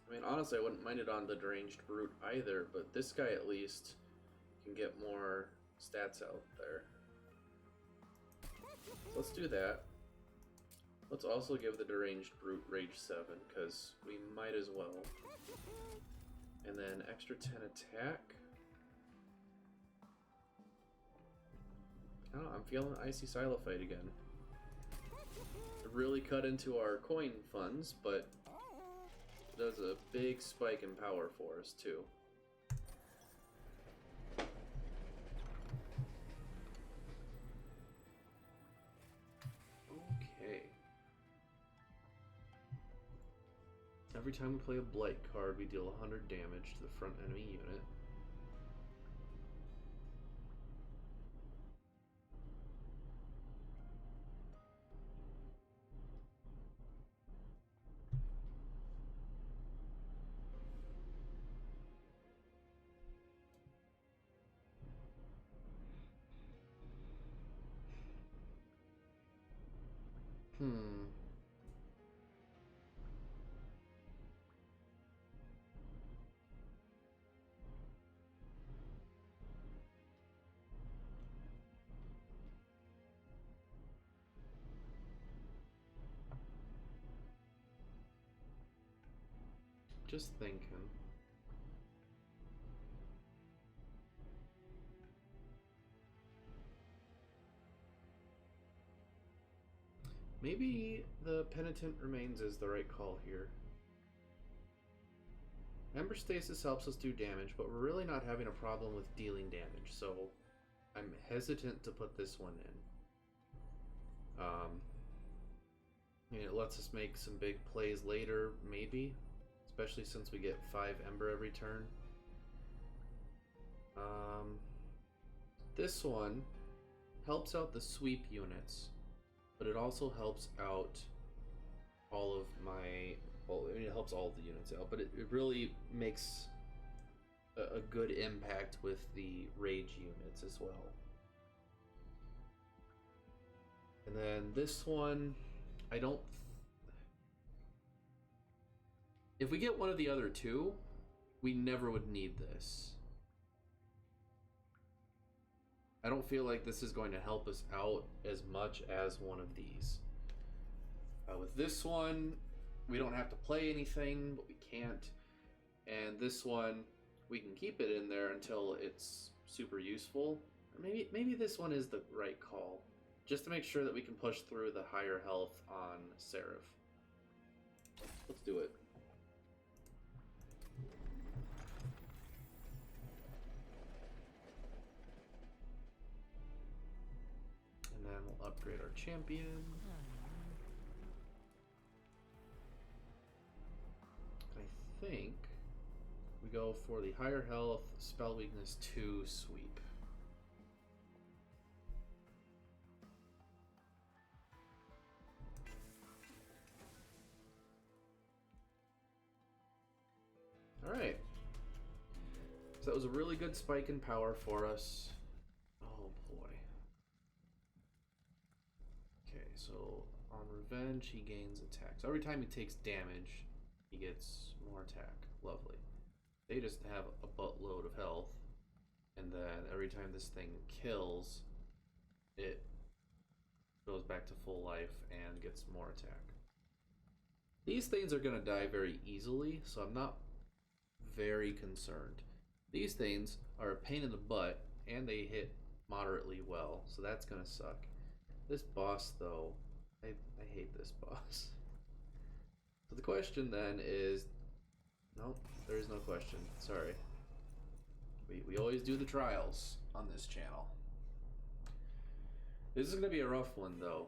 I mean, honestly, I wouldn't mind it on the Deranged Brute either, but this guy at least can get more stats out there. So let's do that. Let's also give the Deranged Brute Rage 7, because we might as well. And then extra 10 attack. I don't know, I'm feeling Icy Silophyte again. It really cut into our coin funds, but it does a big spike in power for us, too. Okay. Every time we play a Blight card, we deal 100 damage to the front enemy unit. Just thinking. Maybe the Penitent Remains is the right call here. Ember Stasis helps us do damage, but we're really not having a problem with dealing damage, so I'm hesitant to put this one in. It lets us make some big plays later, maybe, especially since we get 5 Ember every turn. This one helps out the sweep units, but it also helps out all of my... Well, it helps all of the units out, but it really makes a good impact with the rage units as well. And then this one, I don't... If we get one of the other two, we never would need this. I don't feel like this is going to help us out as much as one of these. With this one, we don't have to play anything, but we can't. And this one, we can keep it in there until it's super useful. Or maybe this one is the right call, just to make sure that we can push through the higher health on Seraph. Let's do it. And then we'll upgrade our champion. I think we go for the higher health, spell weakness 2 sweep. Alright. So that was a really good spike in power for us. Oh boy. Okay, so on revenge he gains attack. So every time he takes damage, he gets more attack. Lovely. They just have a buttload of health, and then every time this thing kills, it goes back to full life and gets more attack. These things are going to die very easily, so I'm not very concerned. These things are a pain in the butt, and they hit moderately well, so that's going to suck. This boss, though, I hate this boss. So the question then is... Nope, there is no question. Sorry. We always do the trials on this channel. This is going to be a rough one, though.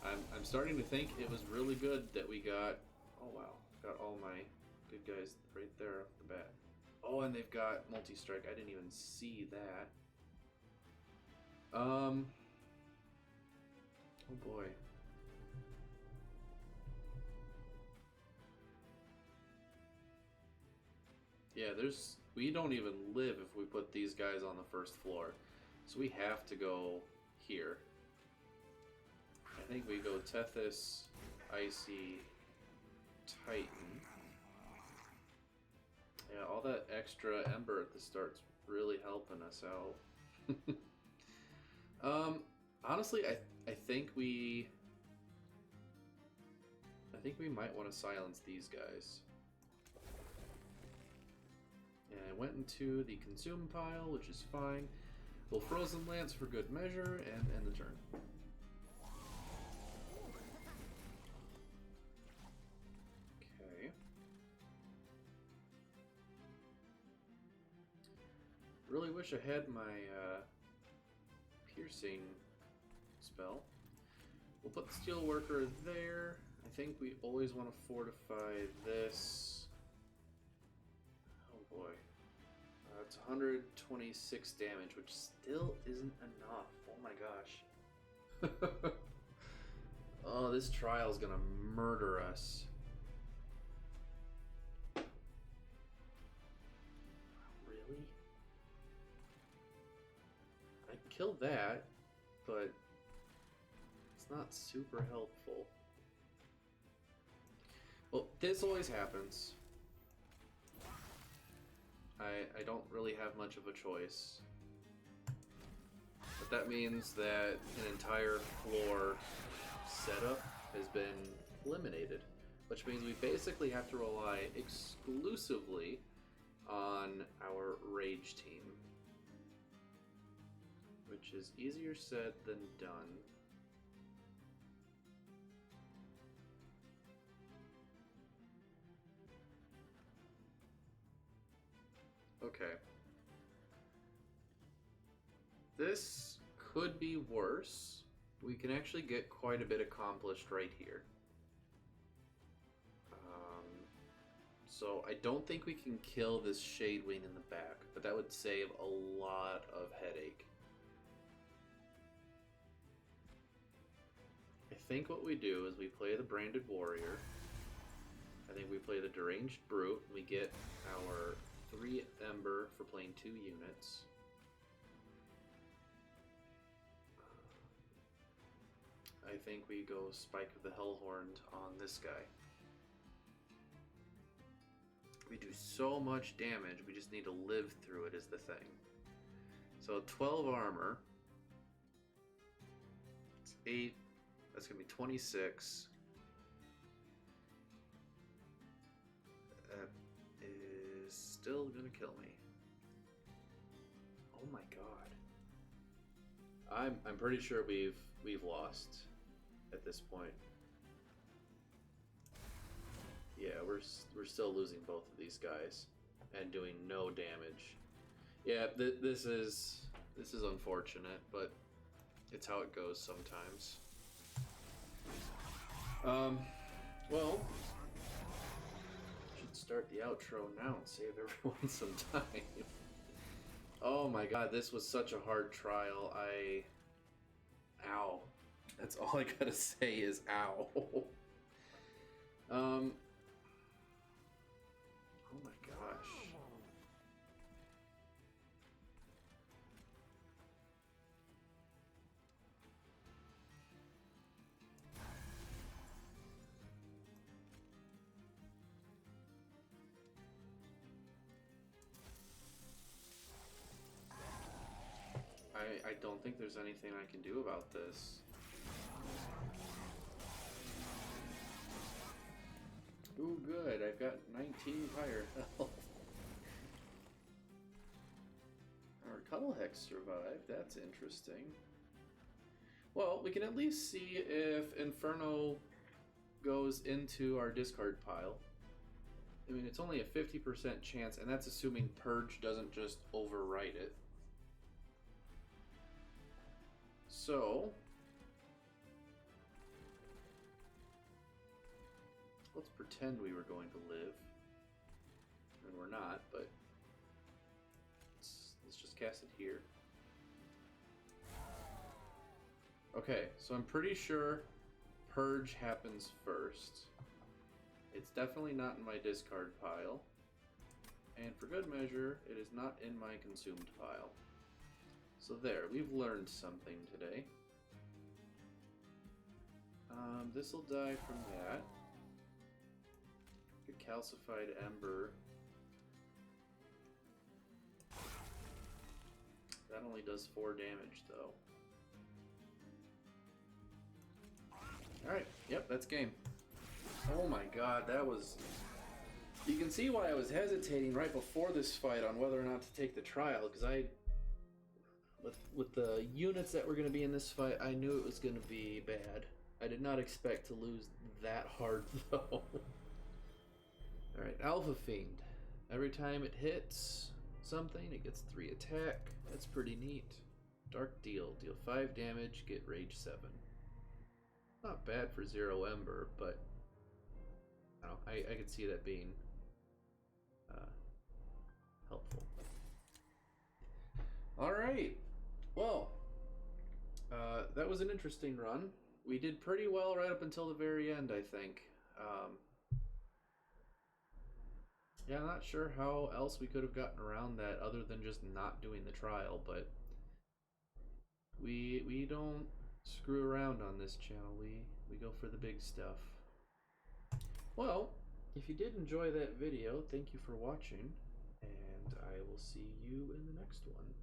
I'm starting to think it was really good that we got... Oh, wow. Got all my good guys right there off the bat. Oh, and they've got multi-strike. I didn't even see that. Oh, boy. Yeah, we don't even live if we put these guys on the first floor. So we have to go here. I think we go Tethys, Icy, Titan. Yeah, all that extra Ember at the start's really helping us out. Honestly, I think we might want to silence these guys. And I went into the consume pile, which is fine. We'll Frozen Lance for good measure, and end the turn. Okay. Really wish I had my piercing spell. We'll put the Steelworker there. I think we always want to fortify this. Boy, it's 126 damage, which still isn't enough. Oh my gosh. Oh, this trial's gonna murder us. Really? I killed that, but it's not super helpful. Well, this always happens. I don't really have much of a choice. But that means that an entire floor setup has been eliminated, which means we basically have to rely exclusively on our rage team, which is easier said than done. This could be worse. We can actually get quite a bit accomplished right here. So I don't think we can kill this Shade Wing in the back, but that would save a lot of headache. I think what we do is we play the Branded Warrior. I think we play the Deranged Brute. We get our 3 Ember for playing 2 units. I think we go Spike of the Hellhorned on this guy. We do so much damage, we just need to live through it is the thing. So 12 armor. It's 8. That's going to be 26. That is still going to kill me. Oh my god. I'm pretty sure we've lost at this point. Yeah, we're still losing both of these guys and doing no damage. Yeah, this is unfortunate, but it's how it goes sometimes. Well, should start the outro now and save everyone some time. Oh my god, this was such a hard trial. Ow. That's all I gotta say is ow. Oh my gosh. I don't think there's anything I can do about this. Ooh, good. I've got 19 fire health. Our Cuddlehex survived. That's interesting. Well, we can at least see if Inferno goes into our discard pile. I mean, it's only a 50% chance, and that's assuming Purge doesn't just overwrite it. So, let's pretend we were going to live. And we're not, but let's just cast it here. Okay, so I'm pretty sure Purge happens first. It's definitely not in my discard pile. And for good measure, it is not in my consumed pile. So there, we've learned something today. This will die from that. The calcified ember. That only does 4 damage, though. Alright, yep, that's game. Oh my god, that was... You can see why I was hesitating right before this fight on whether or not to take the trial, because with the units that were going to be in this fight, I knew it was going to be bad. I did not expect to lose that hard, though. Alright, Alpha Fiend. Every time it hits something, it gets 3 attack. That's pretty neat. Dark Deal. Deal 5 damage, get Rage 7. Not bad for 0 Ember, but I could see that being helpful. Alright. Well, that was an interesting run. We did pretty well right up until the very end, I think. Yeah, I'm not sure how else we could have gotten around that other than just not doing the trial, but we don't screw around on this channel. We go for the big stuff. Well, if you did enjoy that video, thank you for watching, and I will see you in the next one.